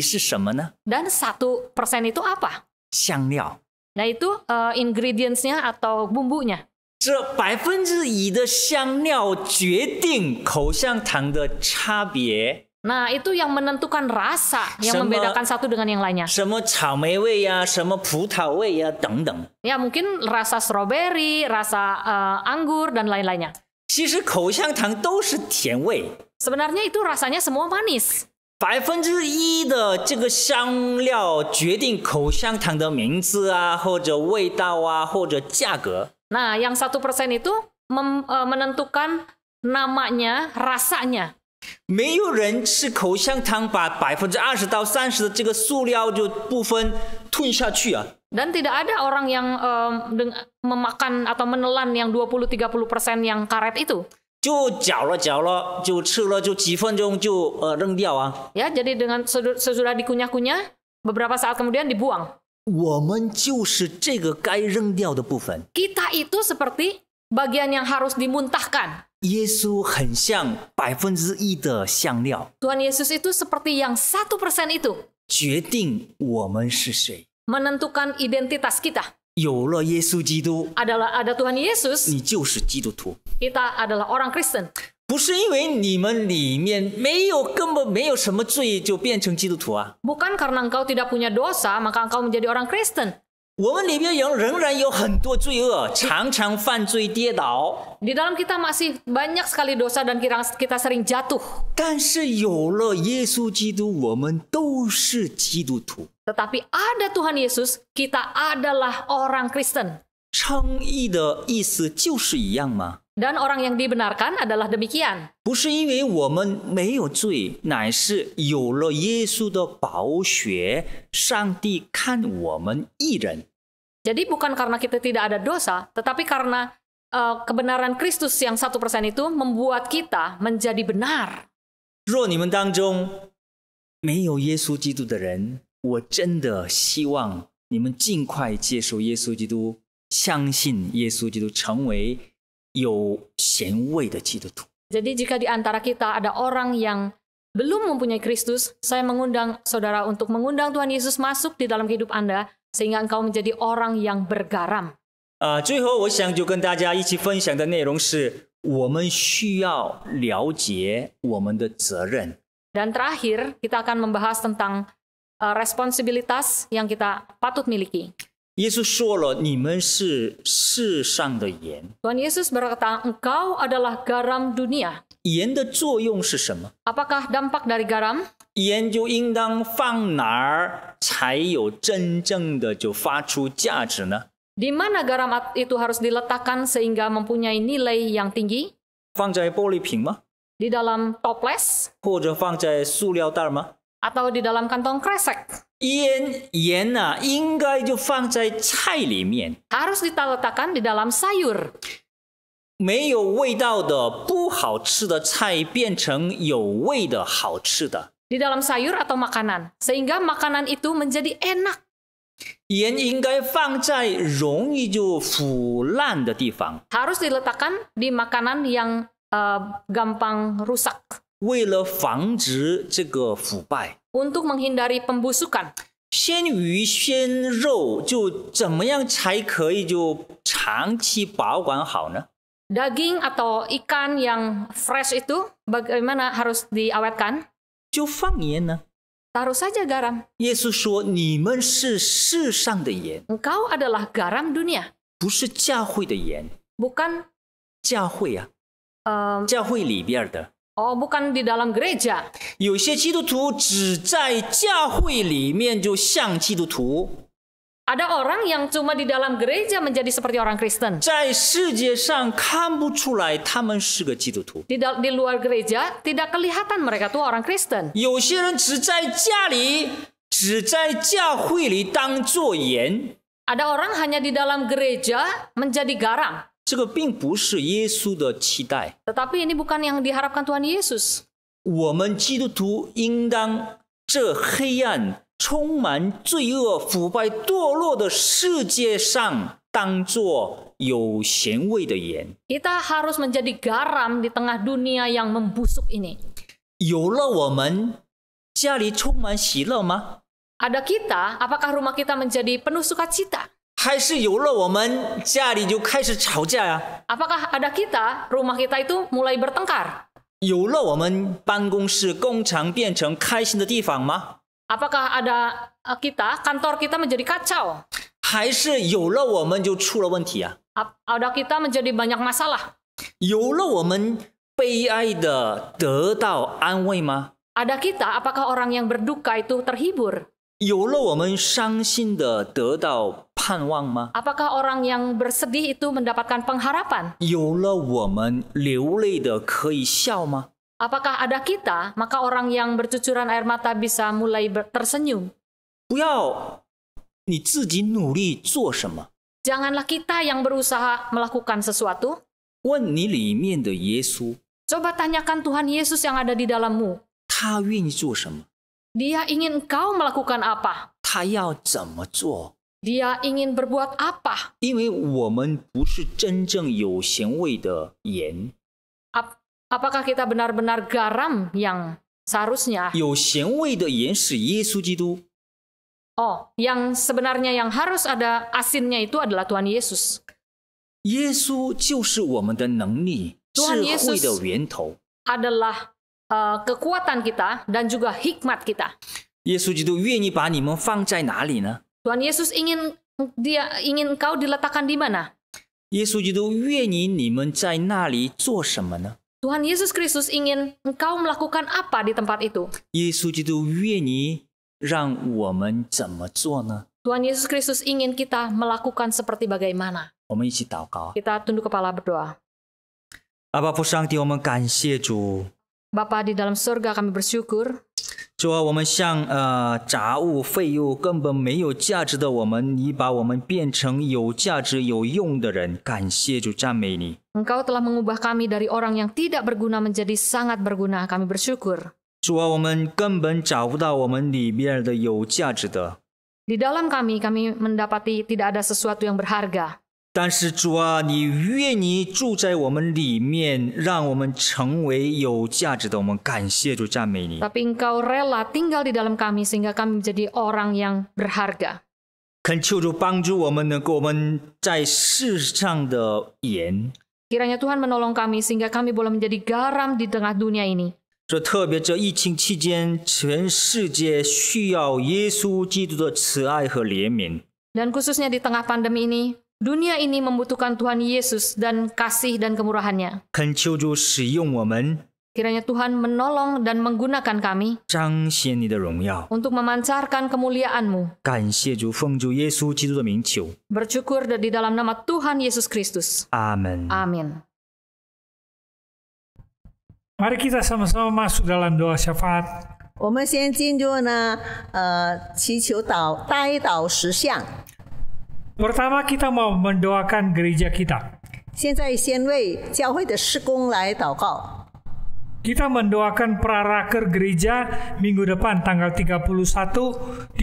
是什么呢？ dan 1% itu apa? 香料。 Nah itu ingredients-nya atau bumbunya. 这1%的香料决定口香糖的差别。 Nah itu yang menentukan rasa yang membedakan satu dengan yang lainnya. 什么草莓味呀、什么葡萄味呀等等。 Ya mungkin rasa strawberry, rasa anggur dan lain-lainnya. 其实口香糖都是甜味。 Sebenarnya itu rasanya semua manis. 1%的这个香料决定口香糖的名字啊，或者味道啊，或者价格。 Nah, yang 1% itu menentukan namanya, rasanya. 没有人吃口香糖把20%到30%的这个塑料就部分吞下去啊。 Dan tidak ada orang yang memakan atau menelan yang 20-30% yang karet itu. 就搅了，就吃了，就几分钟就扔掉啊。 Ya, jadi dengan sesudah dikunyah-kunyah, beberapa saat kemudian dibuang. 我们就是这个该扔掉的部分。 Kita itu seperti bagian yang harus dimuntahkan. 耶稣很像1%的香料， Tuhan Yesus itu seperti yang 1% itu. 决定我们是谁。 Menentukan identitas kita. 有了耶稣基督， Ada Tuhan Yesus, 你就是基督徒。 kita adalah orang Kristen. 不是因为你们里面根本没有什么罪就变成基督徒啊。 Bukan karena engkau tidak punya dosa, maka engkau menjadi orang Kristen. 我们里面仍然有很多罪恶，常常犯罪跌倒。 Di dalam kita masih banyak sekali dosa dan kita sering jatuh. 但是有了耶稣基督，我们都是基督徒。 Tetapi ada Tuhan Yesus, kita adalah orang Kristen. 称义的意思就是一样吗？ Dan orang yang dibenarkan adalah demikian. 不是因为我们没有罪，乃是有了耶稣的宝血，上帝看我们义人。 Jadi bukan karena kita tidak ada dosa, tetapi karena kebenaran Kristus yang 1% itu membuat kita menjadi benar. 若你们当中没有耶稣基督的人，我真的希望你们尽快接受耶稣基督，相信耶稣基督，成为有咸味的基督徒。 Jadi jika di antara kita ada orang yang belum mempunyai Kristus, saya mengundang saudara untuk mengundang Tuhan Yesus masuk di dalam hidup Anda, sehingga engkau menjadi orang yang bergaram. 最后我想就跟大家一起分享的内容是，我们需要了解我们的责任。 Dan terakhir, kita akan membahas tentang responsibilitas yang kita patut miliki. 耶稣说了，你们是世上的盐。 Tuhan Yesus berkata, engkau adalah garam dunia. 盐的作用是什么？ Apakah dampak dari garam? 盐就应当放哪儿才有真正的就发出价值呢？ Di mana garam itu harus diletakkan sehingga mempunyai nilai yang tinggi? 放在玻璃瓶吗？ Di dalam toples? 或者放在塑料袋吗？ Atau di dalam kantong kresek? 盐啊，应该就放在菜里面。 Harus diletakkan di dalam sayur. 没有味道的不好吃的菜变成有味的好吃的。 Di dalam sayur atau makanan. Sehingga makanan itu menjadi enak. 盐应该放在容易就腐烂的地方， Harus diletakkan di makanan yang gampang rusak 为了防止这个腐败。 untuk menghindari pembusukan. 鲜鱼鲜肉就怎么样才可以就长期保管好呢？ Daging atau ikan yang fresh itu bagaimana harus diawetkan? 就放盐呢。 Taruh saja garam. 耶稣说：“你们是世上的盐， Engkau adalah garam dunia, 不是教会的盐。 bukan 教会啊， 教会里边的。 bukan di dalam gereja. 有些基督徒只在教会里面就像基督徒， Ada orang yang cuma di dalam gereja menjadi seperti orang Kristen. 在世界上看不出来他们是个基督徒。 Di luar gereja tidak kelihatan mereka tuh orang Kristen. 有些人只在家里，只在教会里当做盐， Ada orang hanya di dalam gereja menjadi garam. 这个并不是耶稣的期待。 Tetapi ini bukan yang diharapkan Tuhan Yesus. 我们基督徒应当这黑暗、充满罪恶、腐败、堕落的世界上，当作有咸味的盐。 Kita harus menjadi garam di tengah dunia yang membusuk ini. 有了我们，家里充满喜乐吗？ Ada kita, apakah rumah kita menjadi penuh sukacita? 还是有了我们，家里就开始吵架呀？ Apakah ada kita, rumah kita itu mulai bertengkar? 有了我们，办公室、工厂变成开心的地方吗？ Apakah ada kita, kantor kita menjadi kacau? 还是有了我们就出了问题啊？ Ada kita menjadi banyak masalah? 有了我们，悲哀的得到安慰吗？ Ada kita, apakah orang yang berduka itu terhibur? 有了我们伤心的得到盼望吗？ Apakah orang yang bersedih itu mendapatkan pengharapan? 有了我们流泪的可以笑吗？ Apakah ada kita, maka orang yang bercucuran air mata bisa mulai tersenyum? 不要你自己努力做什么， Janganlah kita yang berusaha melakukan sesuatu. 问你里面的耶稣， Coba tanyakan Tuhan Yesus yang ada di dalammu. 他愿意做什么？ Dia ingin engkau melakukan apa? 他要怎么做？ Dia ingin berbuat apa? 因为我们不是真正有咸味的盐， Apakah kita benar-benar garam yang seharusnya? 有咸味的盐是耶稣基督。 Yang sebenarnya yang harus ada asinnya itu adalah Tuhan Yesus. 耶稣就是我们的能力、 Tuhan 智慧 Yesus 的源头。 adalah kekuatan kita dan juga hikmat kita. 耶稣基督愿意把你们放在哪里呢？ Tuhan Yesus ingin engkau diletakkan di mana? 耶稣基督愿意你们在那里做什么呢？ Tuhan Yesus Kristus ingin engkau melakukan apa di tempat itu? 耶稣基督愿意让我们怎么做呢？ Tuhan Yesus Kristus ingin kita melakukan seperti bagaimana? 我们一起祷告。 Kita tunduk kepala berdoa. 阿爸父上帝，我们感谢主。 Bapa di dalam surga, kami bersyukur. 主啊，我们像杂物废物根本没有价值的我们，你把我们变成有价值有用的人，感谢主，赞美你。 Engkau telah mengubah kami dari orang yang tidak berguna menjadi sangat berguna. Kami bersyukur. 主啊，我们根本找不到我们里面的有价值的， Di dalam kami mendapati tidak ada sesuatu yang berharga. 但是主啊，你愿意住在我们里面，让我们成为有价值的。我们感谢主，赞美你。 Tapi engkau rela tinggal di dalam kami sehingga kami menjadi orang yang berharga. 恳求主帮助我们，能够我们在世上的盐。 Kiranya Tuhan menolong kami sehingga kami boleh menjadi garam di tengah dunia ini. 这特别这疫情期间，全世界需要耶稣基督的慈爱和怜悯。 Dan khususnya di tengah pandemi ini, dunia ini membutuhkan Tuhan Yesus dan kasih dan kemurahannya. 恳求主使用我们， Kiranya Tuhan menolong dan menggunakan kami 彰显你的荣耀。 untuk memancarkan kemuliaan-Mu. 感谢主，奉主耶稣基督的名求， Bersyukur di dalam nama Tuhan Yesus Kristus. 阿门。 Amin. Mari kita sama-sama masuk dalam doa syafaat. 我们先进入呢，祈求代祷实相。 Pertama kita mau mendoakan gereja kita. 现在先为教会的事工来祷告。Kita mendoakan praraker gereja minggu depan tanggal 30-31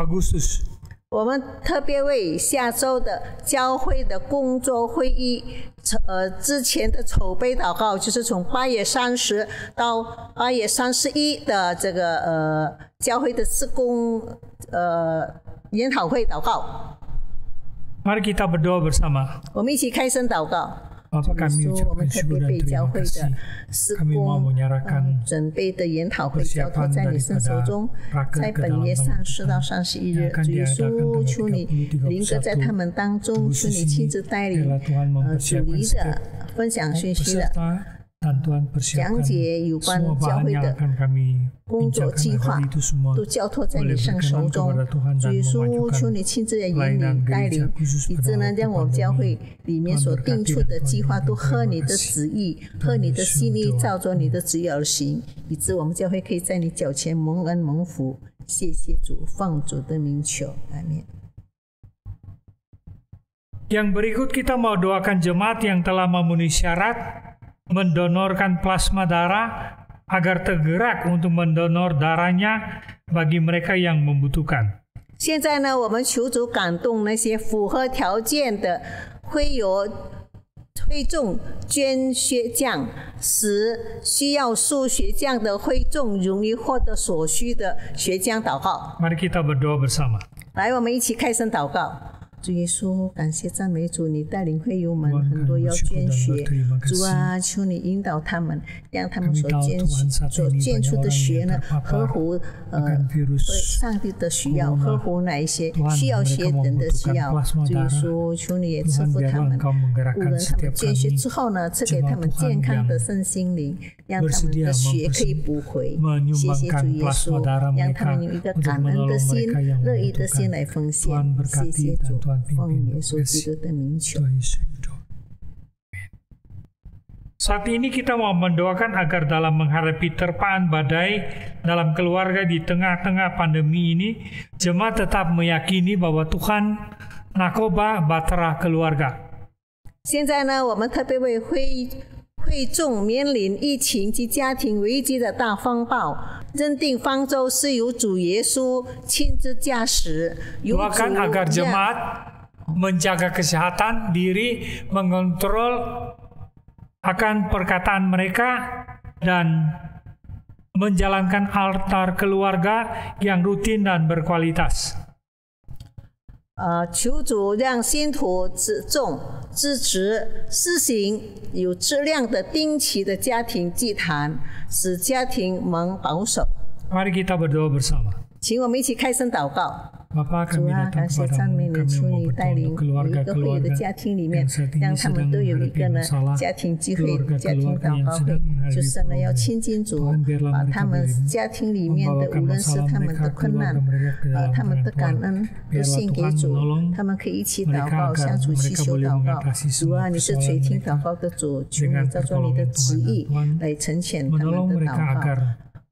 Agustus. 我们特别为下周的教会的工作会议之前的筹备祷告，就是从8月30到8月31的这个教会的事工研讨会祷告。 Mari kita berdoa bersama. 我们一起开声祷告。 Bapa kami 我们 ucapkan 特别 syukur dan 被教 terima 会的 kasih. 事 Kami mau 工 menyerahkan 准备的研讨会交托在你圣手中，在本月30到31日，主耶稣，求你临格在他们当中，求你亲自带领主离的分享讯息的。 Dan Tuhan 讲 persiapkan 解有关 semua 教 bahan 会 yang 的 akan kami 工作 bincangkan 计划 hari itu semua 都交托在 boleh 你圣手 berkenan 中。 kepada Tuhan 主 dan 耶稣，求 memajukan 你亲自的引 pelayanan 领带 gereja 领， khusus 以 pada 致呢， waktu 让我们教 pandemi. 会里面所定出的计划都合你的旨意，合你的心意，照着你的旨意而行，以致我们教会可以在你脚前蒙恩蒙福。谢谢主，奉主的名求，阿门。 Yang berikut kita mau doakan jemaat yang telah memenuhi syarat mendonorkan plasma darah agar tergerak untuk mendonor darahnya bagi mereka yang membutuhkan. 现在呢，我们求主感动那些符合条件的会众捐血匠，使需要输血匠的会众容易获得所需的血浆祷告。 Mari kita berdoa bersama. 来，我们一起开声祷告。 主耶稣，感谢赞美主，你带领会友们很多要捐血，主啊，求你引导他们，让他们所捐出的血呢，合乎上帝的需要，合乎那一些需要血人的需要。主耶稣，求你也赐福他们，无论他们捐血之后呢，赐给他们健康的身心灵，让他们的血可以补回。谢谢主耶稣，让他们有一个感恩的心、乐意的心来奉献。谢谢主。 奉耶稣基督的名求。 Saat ini kita mau mendoakan agar dalam menghadapi terpaan badai dalam keluarga di tengah-tengah pandemi ini, jemaat tetap meyakini bahwa Tuhan nakoba bahtera keluarga. 现在呢，我们特别为会众面临疫情及家庭危机的大风暴，认定方舟是由主耶稣亲自驾驶，由主 Doakan agar jemaat menjaga kesehatan diri, mengontrol akan perkataan mereka dan menjalankan altar keluarga yang rutin dan berkualitas. 求主让信徒支持施行有质量的定期的家庭祭坛，使家庭蒙保守。 Mari kita berdoa bersama. 请我们一起开声祷告。 Bapa 主 kami 啊， datang 感谢赞 kepadamu, 美你， kami 求 mau 你带领 berdoa 每一个会友的 keluarga-keluarga 家庭里面 yang，saat 让 ini 他们 sedang 都有一个 menghadapi 呢 masalah, 家庭聚会、家庭 keluarga-keluarga 祷 yang 告 sedang 会， menghadapi 就是呢要 problem. 亲近主， Tuhan biarlah 把 mereka 他们 boleh 家庭里面的 membawakan 无论是 masalah 他们的 mereka, 困难 keluarga mereka ke dalam 他们的 tangan 感 Tuhan. 恩都 Biarlah 献给 Tuhan 主， menolong 他们可以一起祷 mereka 告， agar 向主祈 mereka 求 boleh 祷告。 mengatasi 主啊， semua 你是 persoalan 垂听 mereka 祷告的主，求 dengan 你照着你的 pertolongan 旨 Tuhan. 意 Tuhan 来成全他们 menolong 的 mereka 祷告。 agar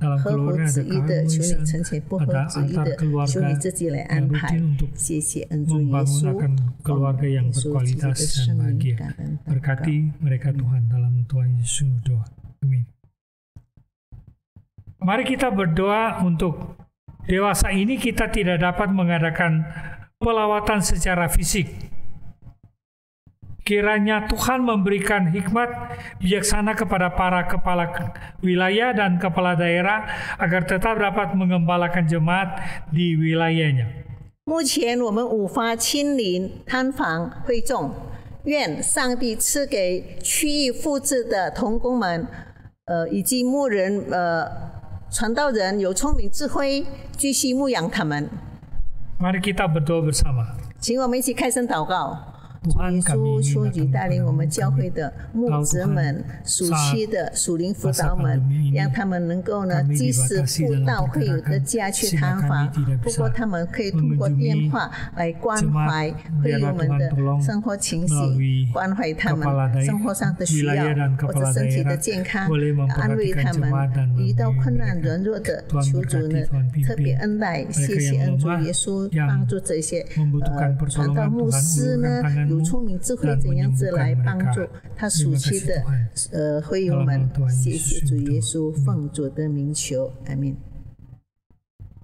dalam 合乎 keluarga 旨 ada 意的，求你 keharmonisan, 成全；不合 ada 旨意 antar 的，求 keluarga 你自己来 yang 安排 rutin。untuk 谢谢恩主耶 membangun 稣， akan keluarga yang 耶稣基督的 berkualitas 圣 dan 名 bahagia. 感恩祷告。 Berkati mereka Tuhan dalam Tuhan Yesus doa. Amin. Mari kita berdoa untuk dewasa ini kita tidak dapat mengadakan pelawatan secara fisik. Kiranya Tuhan memberikan hikmat bijaksana kepada para kepala wilayah dan kepala daerah agar tetap dapat mengembalakan jemaat di wilayahnya. 目前我们无法亲临探访会众，愿上帝赐给区域复制的同工们，以及牧人、传道人有聪明智慧，继续牧养他们。 Mari kita berdoa bersama. 请我们一起开声祷告。 主 Tuhan 耶 kami 稣，求 ingin 你带领我们教会的牧者们、属区的属灵辅导们，让他们能够呢，即使不到会友的家去探访，不过他们可以通过电话来关怀会友们的生活情形，关怀他们生活上的需要或者身体的健康，安慰他们。遇到困难软弱的，求主呢特别恩待，谢谢恩主耶稣帮助这些传道牧师呢。有聪明智慧，怎样子来帮助他属期的会友们。谢谢主耶稣，奉主的名求，阿们。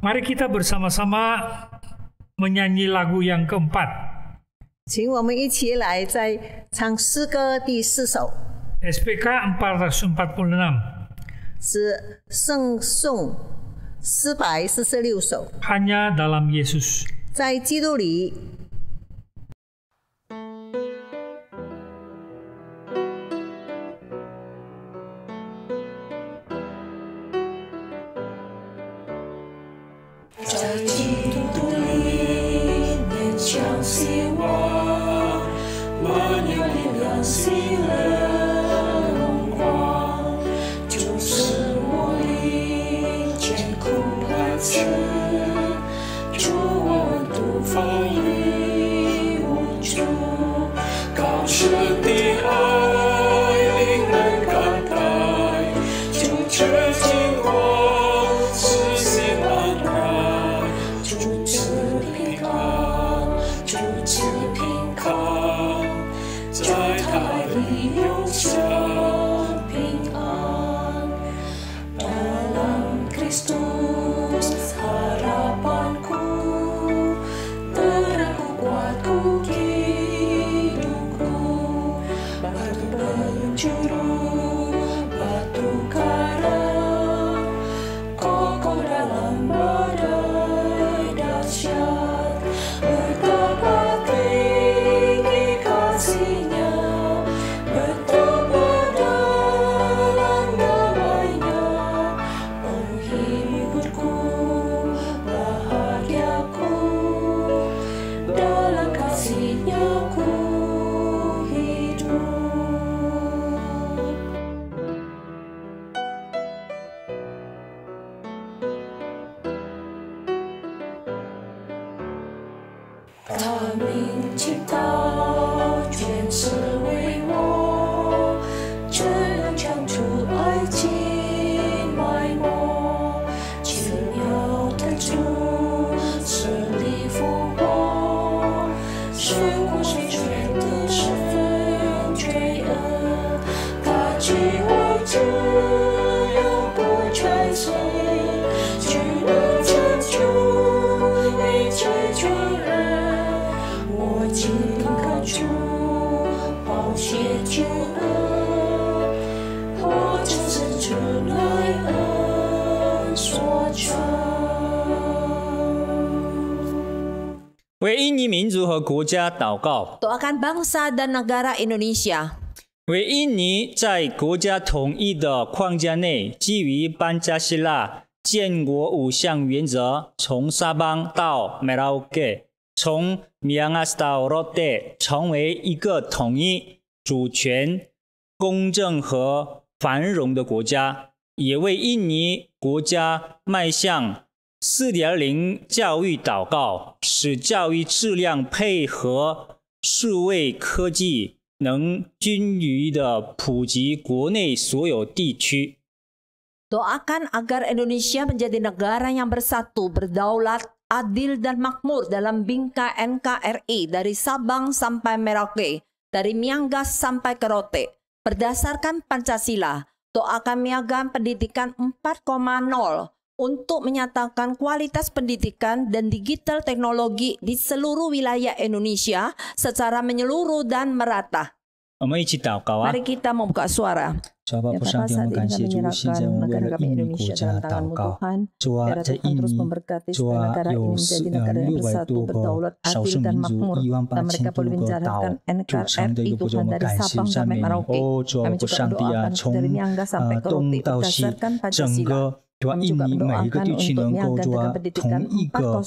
Mari kita bersama-sama menyanyi lagu yang keempat. 请我们一起来再唱诗歌第4首， SPK 446. 是圣颂446首， Hanya dalam Yesus. 在基督里。在基督里面相信我，满有力量喜乐荣光，就是我里艰苦排斥，主我独风雨无助，高深的爱令人感戴，就这经过实现安然，主赐平安，主赐平康，在他里永享平安。Dalam Kristus harapanku, terangku kuatku hidupku, batu penjuru, batu karang, kokoh dalam badai dahsyat, betapa tinggi kasih-Nya, betapa dalam damai-Nya, penghiburku, bahagiaku, dalam kasih-Nya ku hidup.他名其道全是为我，只能唱出爱情埋没，奇妙的主使力复活，胜过水泉的十分罪恶，他去我主永不拆碎，只能拯救一切罪人。我紧靠主，宝血救恩，我真是主来恩所成。为印尼民族和国家祷告， Doakan bangsa dan negara Indonesia. 为印尼在国家统一的框架内，基于班加西拉建国5项原则，从沙邦到 Merauke， 从 Miangas 到 Rote， 成为一个统一、主权、公正和繁荣的国家，也为印尼国家迈向 4.0 教育祷告，使教育质量配合数位科技，能均匀地普及国内所有地区。 Doakan agar Indonesia menjadi negara yang bersatu, berdaulat, adil dan makmur dalam bingkai NKRI dari Sabang sampai Merauke, dari Miangas sampai ke Rote. Berdasarkan Pancasila, doakan piagam pendidikan 4.0 untuk menyatakan kualitas pendidikan dan digital teknologi di seluruh wilayah Indonesia secara menyeluruh dan merata. 我们一起祷告啊！ Mari kita membuka suara. 主啊，父上帝，我们感谢主，现在我们为了印尼国家祷告。主啊，在印尼，主啊，有600多个少数民族，18000多个岛组成的一个国家，我们感谢赞美你。哦，主啊，父上帝啊，从东到西，整个 主啊，印尼每一个地区能够主啊同一个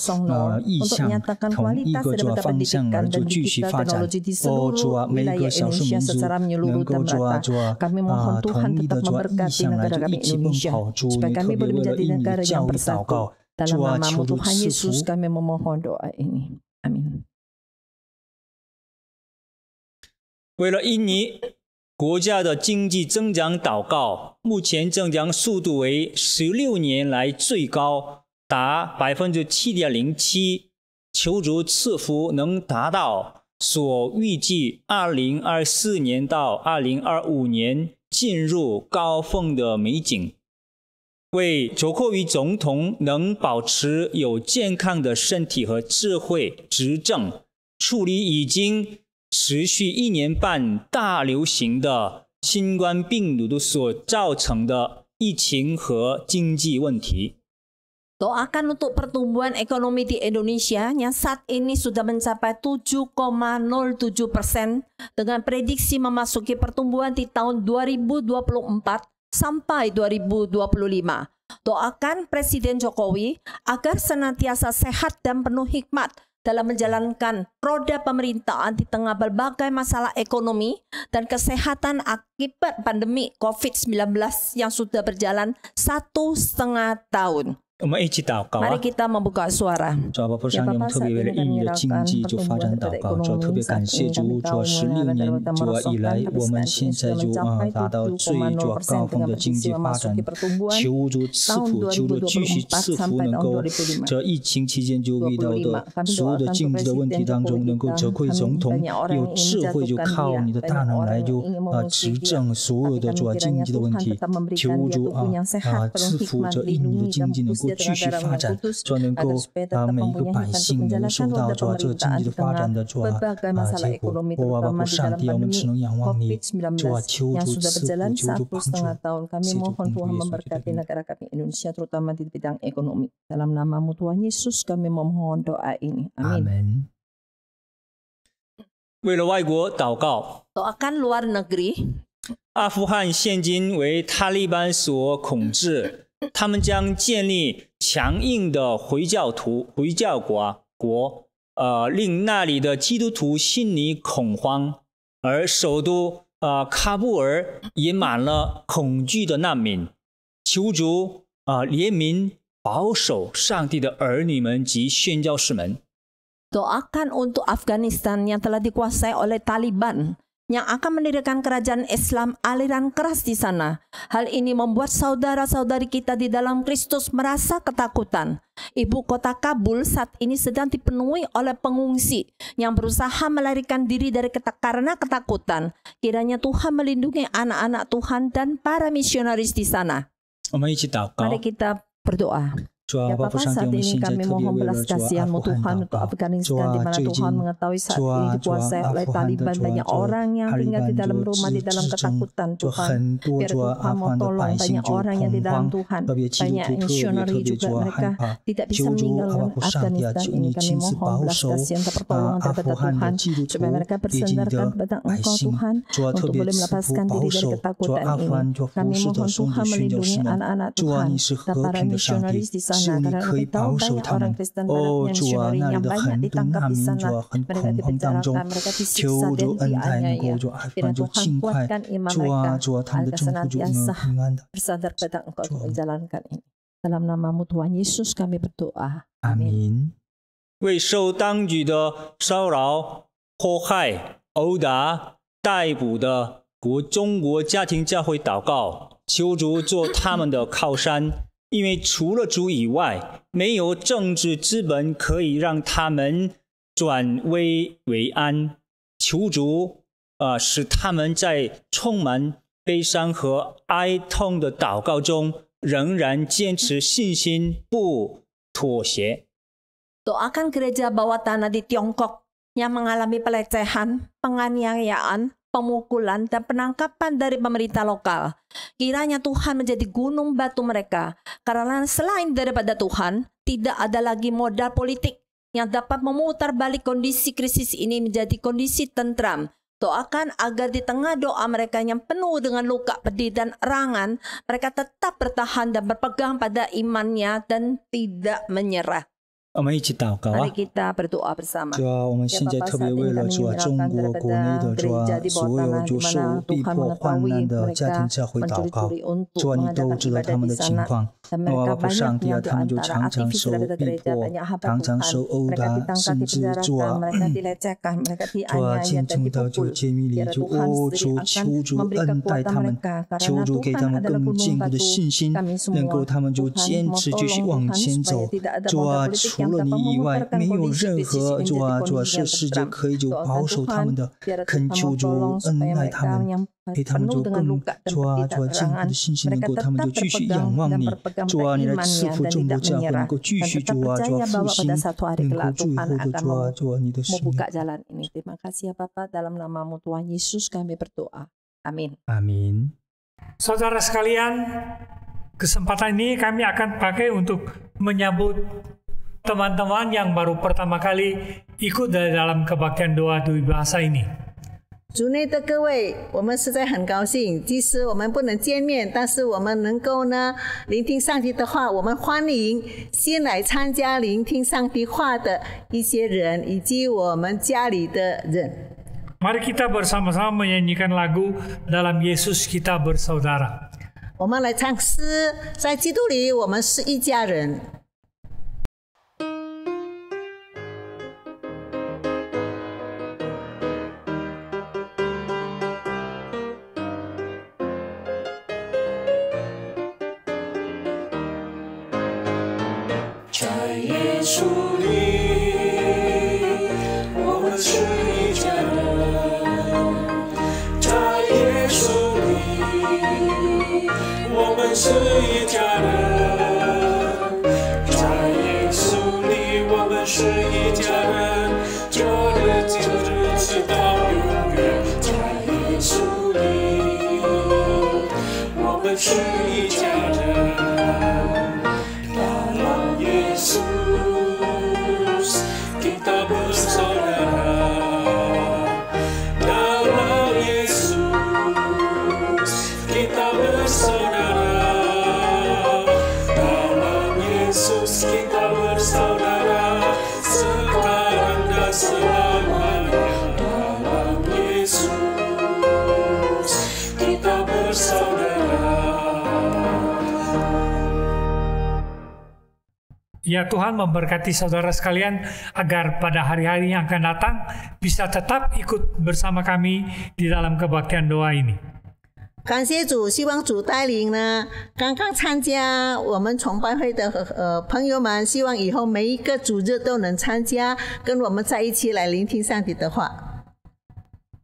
意向，同一个主啊方向而就继续发展。哦，主啊，每一个少数民族能够主啊同一的主啊意向来就一起奔跑。主，你特别为了印尼的教育祷告。主啊，求主赐福。 为了印尼 国家的经济增长祷告，目前增长速度为16年来最高，达7.07%。求主赐福能达到所预计2024年到2025年进入高峰的美景。为卓克维总统能保持有健康的身体和智慧执政，处理已经持续1年半大流行的新冠病毒所造成的疫情和经济问题。 Doakan untuk pertumbuhan ekonomi di Indonesia yang saat ini sudah mencapai 7,07% dengan prediksi memasuki pertumbuhan di tahun 2024 sampai 2025. Doakan Presiden Jokowi agar senantiasa sehat dan penuh hikmat dalam menjalankan roda pemerintahan di tengah berbagai masalah ekonomi dan kesehatan akibat pandemi COVID-19 yang sudah berjalan 1,5 tahun. 我们一起祷告啊！ Mari kita membuka suara. 主啊，包括上帝，我们特别为了印尼的经济就发展祷告，主啊，特别感谢主，主啊，16年主啊以来，我们现在就达到最主啊高峰的经济发展，求主赐福，求主继续赐福，能够这疫情期间就遇到的所有的经济的问题当中，能够哲奎总统有智慧，就靠你的大能来就执政所有的主啊经济的问题，求主赐福这印尼的经济能够 继续发展，主能够每一个百姓能够受到主这个经济的发展的主结果。我包括上帝，我们只能仰望你，主求主赐福，求主帮助。 Kami mohon Tuhan memberkati negara kami Indonesia terutama di bidang ekonomi. Dalam namamu Tuhan Yesus kami memohon doa ini. Amin. 为了外国祷告。 Doakan luar negeri. 阿富汗现今为塔利班所控制。 他们将建立强硬的回教国，令那里的基督徒心里恐慌，而首都喀布尔也满了恐惧的难民。求主怜悯保守上帝的儿女们及宣教士们。 Doakan untuk Afghanistan yang telah dikuasai oleh Taliban yang akan mendirikan kerajaan Islam aliran keras di sana. Hal ini membuat saudara-saudari kita di dalam Kristus merasa ketakutan. Ibu kota Kabul saat ini sedang dipenuhi oleh pengungsi yang berusaha melarikan diri dari karena ketakutan. Kiranya Tuhan melindungi anak-anak Tuhan dan para misionaris di sana. Mari kita berdoa. Ya Bapa, saat ini kami mohon belas kasihan-Mu Tuhan untuk Afghanistan, di mana Tuhan mengetahui saat ini dikuasai oleh Taliban. Banyak orang yang tinggal di dalam rumah di dalam ketakutan Tuhan. Biar Tuhan mau tolong banyak orang yang di dalam Tuhan. Banyak misioneri juga mereka tidak bisa meninggalkan Afghanistan ini. Kami mohon belas kasihan dan pertolongan daripada Tuhan supaya mereka bersandarkan kepada Engkau Tuhan untuk boleh melepaskan diri dari ketakutan ini. Kami mohon Tuhan melindungi anak-anak Tuhan dan para misionaris di sana. Karena kami tahu banyak orang Kristen Barat misioneri yang banyak ditangkap di sana. Mereka dipenjarakan, mereka disiksa dan dianiaya. Biar Tuhan kuatkan iman mereka agar senantiasa bersandar pada Engkau untuk menjalankan ini. Dalam namamu Tuhan Yesus kami berdoa. Amin. 为受当局的骚扰、迫害、殴打、逮捕的中国家庭教会祷告，求主做他们的靠山。 因为除了主以外，没有政治资本可以让他们转危为安。求主使他们在充满悲伤和哀痛的祷告中，仍然坚持信心，不妥协。 Doakan gereja bawah tanah di Tiongkok yang mengalami pelecehan, penganiayaan, pemukulan dan penangkapan dari pemerintah lokal. Kiranya Tuhan menjadi gunung batu mereka. Karena selain daripada Tuhan, tidak ada lagi modal politik yang dapat memutar balik kondisi krisis ini menjadi kondisi tentram. Doakan agar di tengah doa mereka yang penuh dengan luka pedih dan erangan, mereka tetap bertahan dan berpegang pada imannya dan tidak menyerah. 我们一起祷告啊！ Mari kita berdoa bersama. 主啊，我们现在特别为了主啊中国国内的主啊所有就受逼迫患难的家庭教会祷告。主啊，你都知道他们的情况。我包括上帝啊，他们就常常受逼迫，常常受殴打，甚至主啊，主啊，进入到就监狱里，就主求主恩待他们，求主给他们更坚固的信心，能够他们就坚持继续往前走。主啊，除 yang 了 dapat 你以外， memutarkan 没有 kondisi 任 krisis 何 ini 主 menjadi 啊，主啊， kondisi 是 yang 世界 tenteram. 可以主 Doakan 保守他们 Tuhan, 的， biar 恳 Tuhan 求主 tolong 恩 supaya 爱他 mereka 们， yang 给他们 penuh 主 dengan 更 luka dan 主啊，主啊，坚固 ketidakterangan. 的信心，能 Mereka 够他们就 tetap 继续 berpegang 仰望 dan 你， berpegang 主啊， pada 你来赐 imannya 福 dan 众国 tidak 教会， menyerah. 能够继 Dan 续 tetap 主啊，主 percaya 啊，复 bahwa 兴， pada satu hari 能够 kelak 最后 Tuhan 的 akan 主啊，主啊，你的使命。 membuka jalan ini. Terima kasih ya Bapa, dalam namamu Tuhan Yesus kami berdoa. Amin. 阿明。 Saudara sekalian, kesempatan ini kami akan pakai untuk menyambut teman-teman yang baru pertama kali ikut dalam kebaktian doa Dwi Bahasa ini. 主内的各位，我们实在很高兴，即使我们不能见面，但是我们能够呢聆听上帝的话。我们欢迎新来参加聆听上帝话的一些人，以及我们家里的人。 Mari kita bersama-sama menyanyikan lagu dalam Yesus kita bersaudara. 我们来唱诗，在基督里我们是一家人。 在耶稣里，我们是一家人。在耶稣里，我们是一家人。在耶稣里，我们是一家人。这日直到永远。在耶稣里，我们是一家人。 Yesus, kita bersaudara. Dalam Yesus, kita bersaudara. Dalam Yesus, kita bersaudara. Sekarang dan selamanya. Dalam Yesus, kita bersaudara. Ya Tuhan memberkati saudara sekalian agar pada hari-hari yang akan datang bisa tetap ikut bersama kami di dalam kebaktian doa ini. 感谢主，希望主带领呢，刚刚参加我们崇拜会的朋友们，希望以后每一个主日都能参加，跟我们在一起来聆听上帝的话。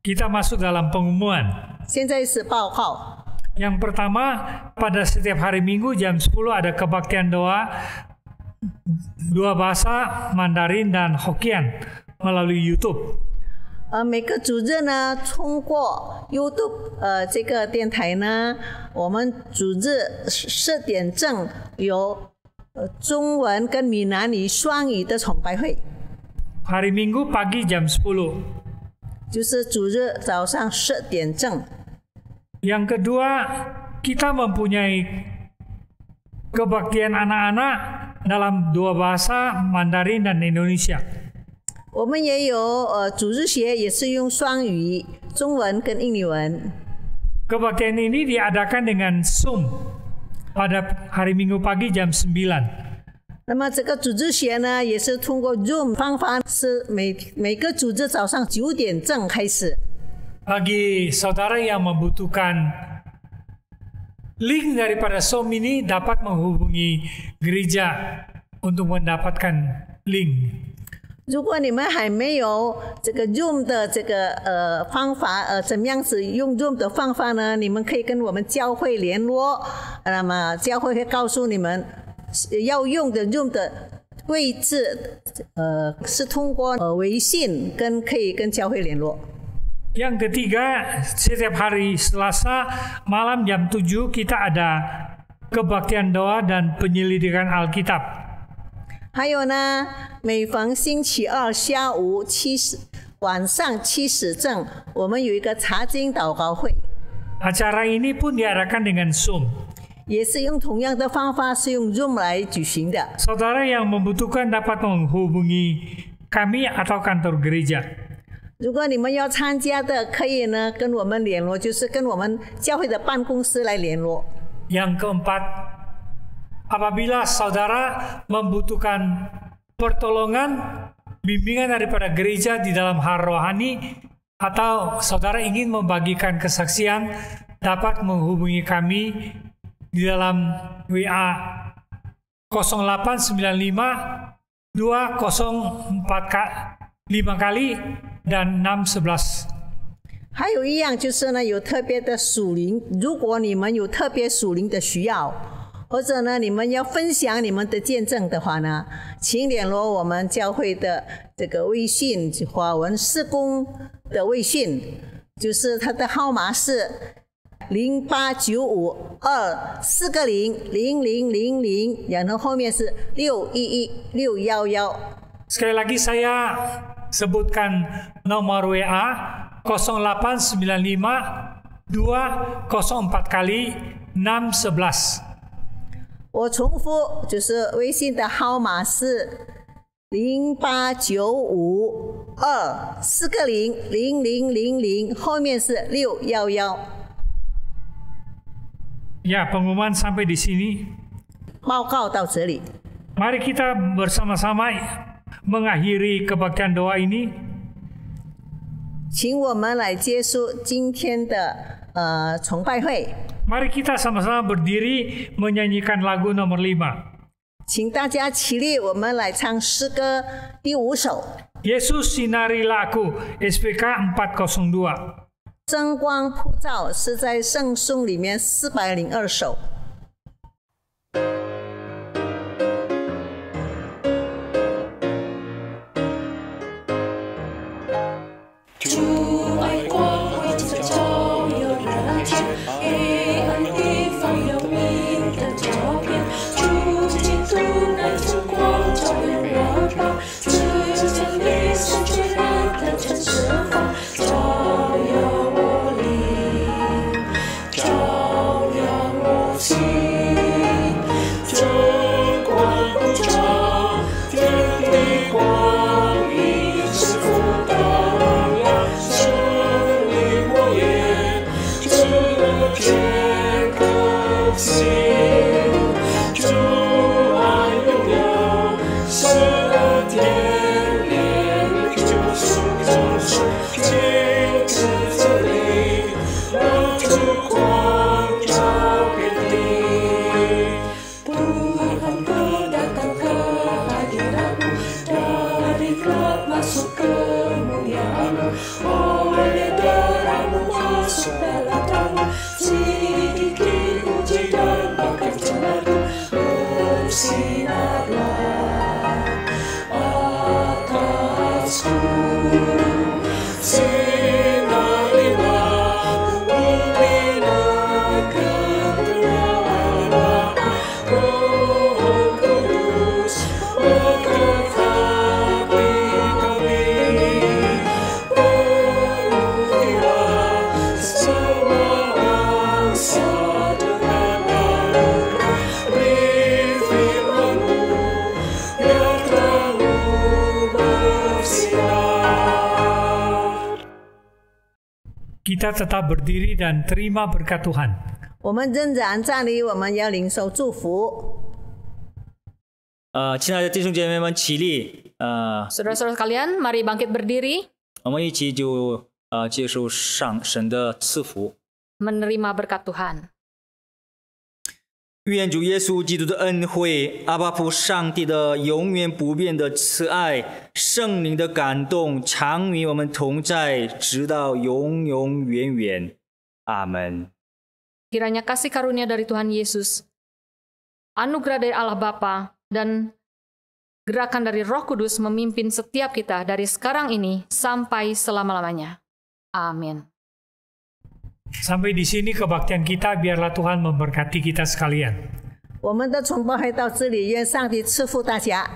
Kita masuk dalam pengumuman. 现在是报告。 Yang pertama, pada setiap hari Minggu jam 10 ada kebaktian doa dua bahasa Mandarin dan Hokkien melalui YouTube. 每个主日呢，通过 YouTube 这个电台呢，我们主日10点正有中文跟闽南语双语的崇拜会。 Hari Minggu pagi jam 10. 就是主日早上10点正。 Yang kedua, kita mempunyai kebaktian anak-anak dalam dua bahasa Mandarin dan Indonesia. 我们也有主日学，也是用双语，中文跟印尼文。 Kebaktian ini diadakan dengan Zoom pada hari Minggu pagi jam 9. 那么这个主日学呢，也是通过 Zoom 方法，是每个主日早上9点正开始。 Bagi saudara yang membutuhkan link daripada Zoom ini dapat menghubungi gereja untuk mendapatkan link. 如果你们还没有这个 Zoom 的这个方法，怎么样子用 Zoom 的方法呢？你们可以跟我们教会联络，那么教会会告诉你们要用的 Zoom 的位置，是通过微信可以跟教会联络。 Yang ketiga, setiap hari Selasa malam jam 7 kita ada kebaktian doa dan penyelidikan Alkitab. 还有呢，每逢星期二下午晚上7时正，我们有一个查经祷告会。 Acara ini pun diadakan dengan Zoom. 也是用同样的方法，是用 Zoom 来举行的。 Saudara yang membutuhkan dapat menghubungi kami atau kantor gereja. 如果你们要参加的，可以呢跟我们联络，就是跟我们教会的办公室来联络。 Yang keempat, apabila saudara membutuhkan pertolongan, bimbingan daripada gereja di dalam hal rohani, atau saudara ingin membagikan kesaksian, dapat menghubungi kami di dalam WA 0895 5 kali dan 6:11. 还有一样就是呢，有特别的属灵，如果你们有特别属灵的需要，或者呢你们要分享你们的见证的话呢，请联络我们教会的这个微信华文事工的微信，就是它的号码是089524000000，然后后面是611611。 Sekali lagi saya sebutkan nomor WA 0895 204 kali 611。我重复，就是微信的号码是089524000000，后面是611。Ya, pengumuman sampai di sini. 报告到这里， Mari kita bersama-sama mengakhiri kebaktian doa ini. 请我们来结束今天的崇拜会。 Mari kita sama-sama berdiri menyanyikan lagu nomor 5. 请大家起立，我们来唱诗歌第5首。 Yesus sinarilah aku, SPK 402. 真光普照是在圣颂里面402首。 主爱光辉着照耀人间，黑暗地方有你的照片。主基督那真光照亮我吧，只见你圣洁的真实光，照耀我灵，照亮我心。真光普照，天地光明是福的。 天更新，主爱永留，是天怜悯救赎众生，亲自这里，让烛光照遍地。Tuhan kedatang ke hadiratmu, dari gelap masuk kemuliaanmu, oleh darahmu masuk dalam terang. Sedikit uji dan bahkan cemadu bersinarlah atasku. Sinarilah membina kebenaran Roh Kudus berkati kami. Penuhilah semua Kita tetap berdiri dan terima berkat Tuhan. 我们仍然站立，我们要领受祝福。亲爱的弟兄姐妹们，起立！ Saudara-saudara sekalian, mari bangkit berdiri. 我们一起就接受神的赐福。 Menerima berkat Tuhan. 愿主耶稣基督的恩惠、阿爸父上帝的永远不变的慈爱、圣灵的感动，常与我们同在，直到永永远远。阿门。 Kiranya kasih karunia dari Tuhan Yesus, anugerah dari Allah Bapa, dan gerakan dari Roh Kudus memimpin setiap kita dari sekarang ini sampai selama-lamanya. Amin. Sampai di sini kebaktian kita, biarlah Tuhan memberkati kita sekalian. 我们的崇拜会到这里，愿上帝赐福大家。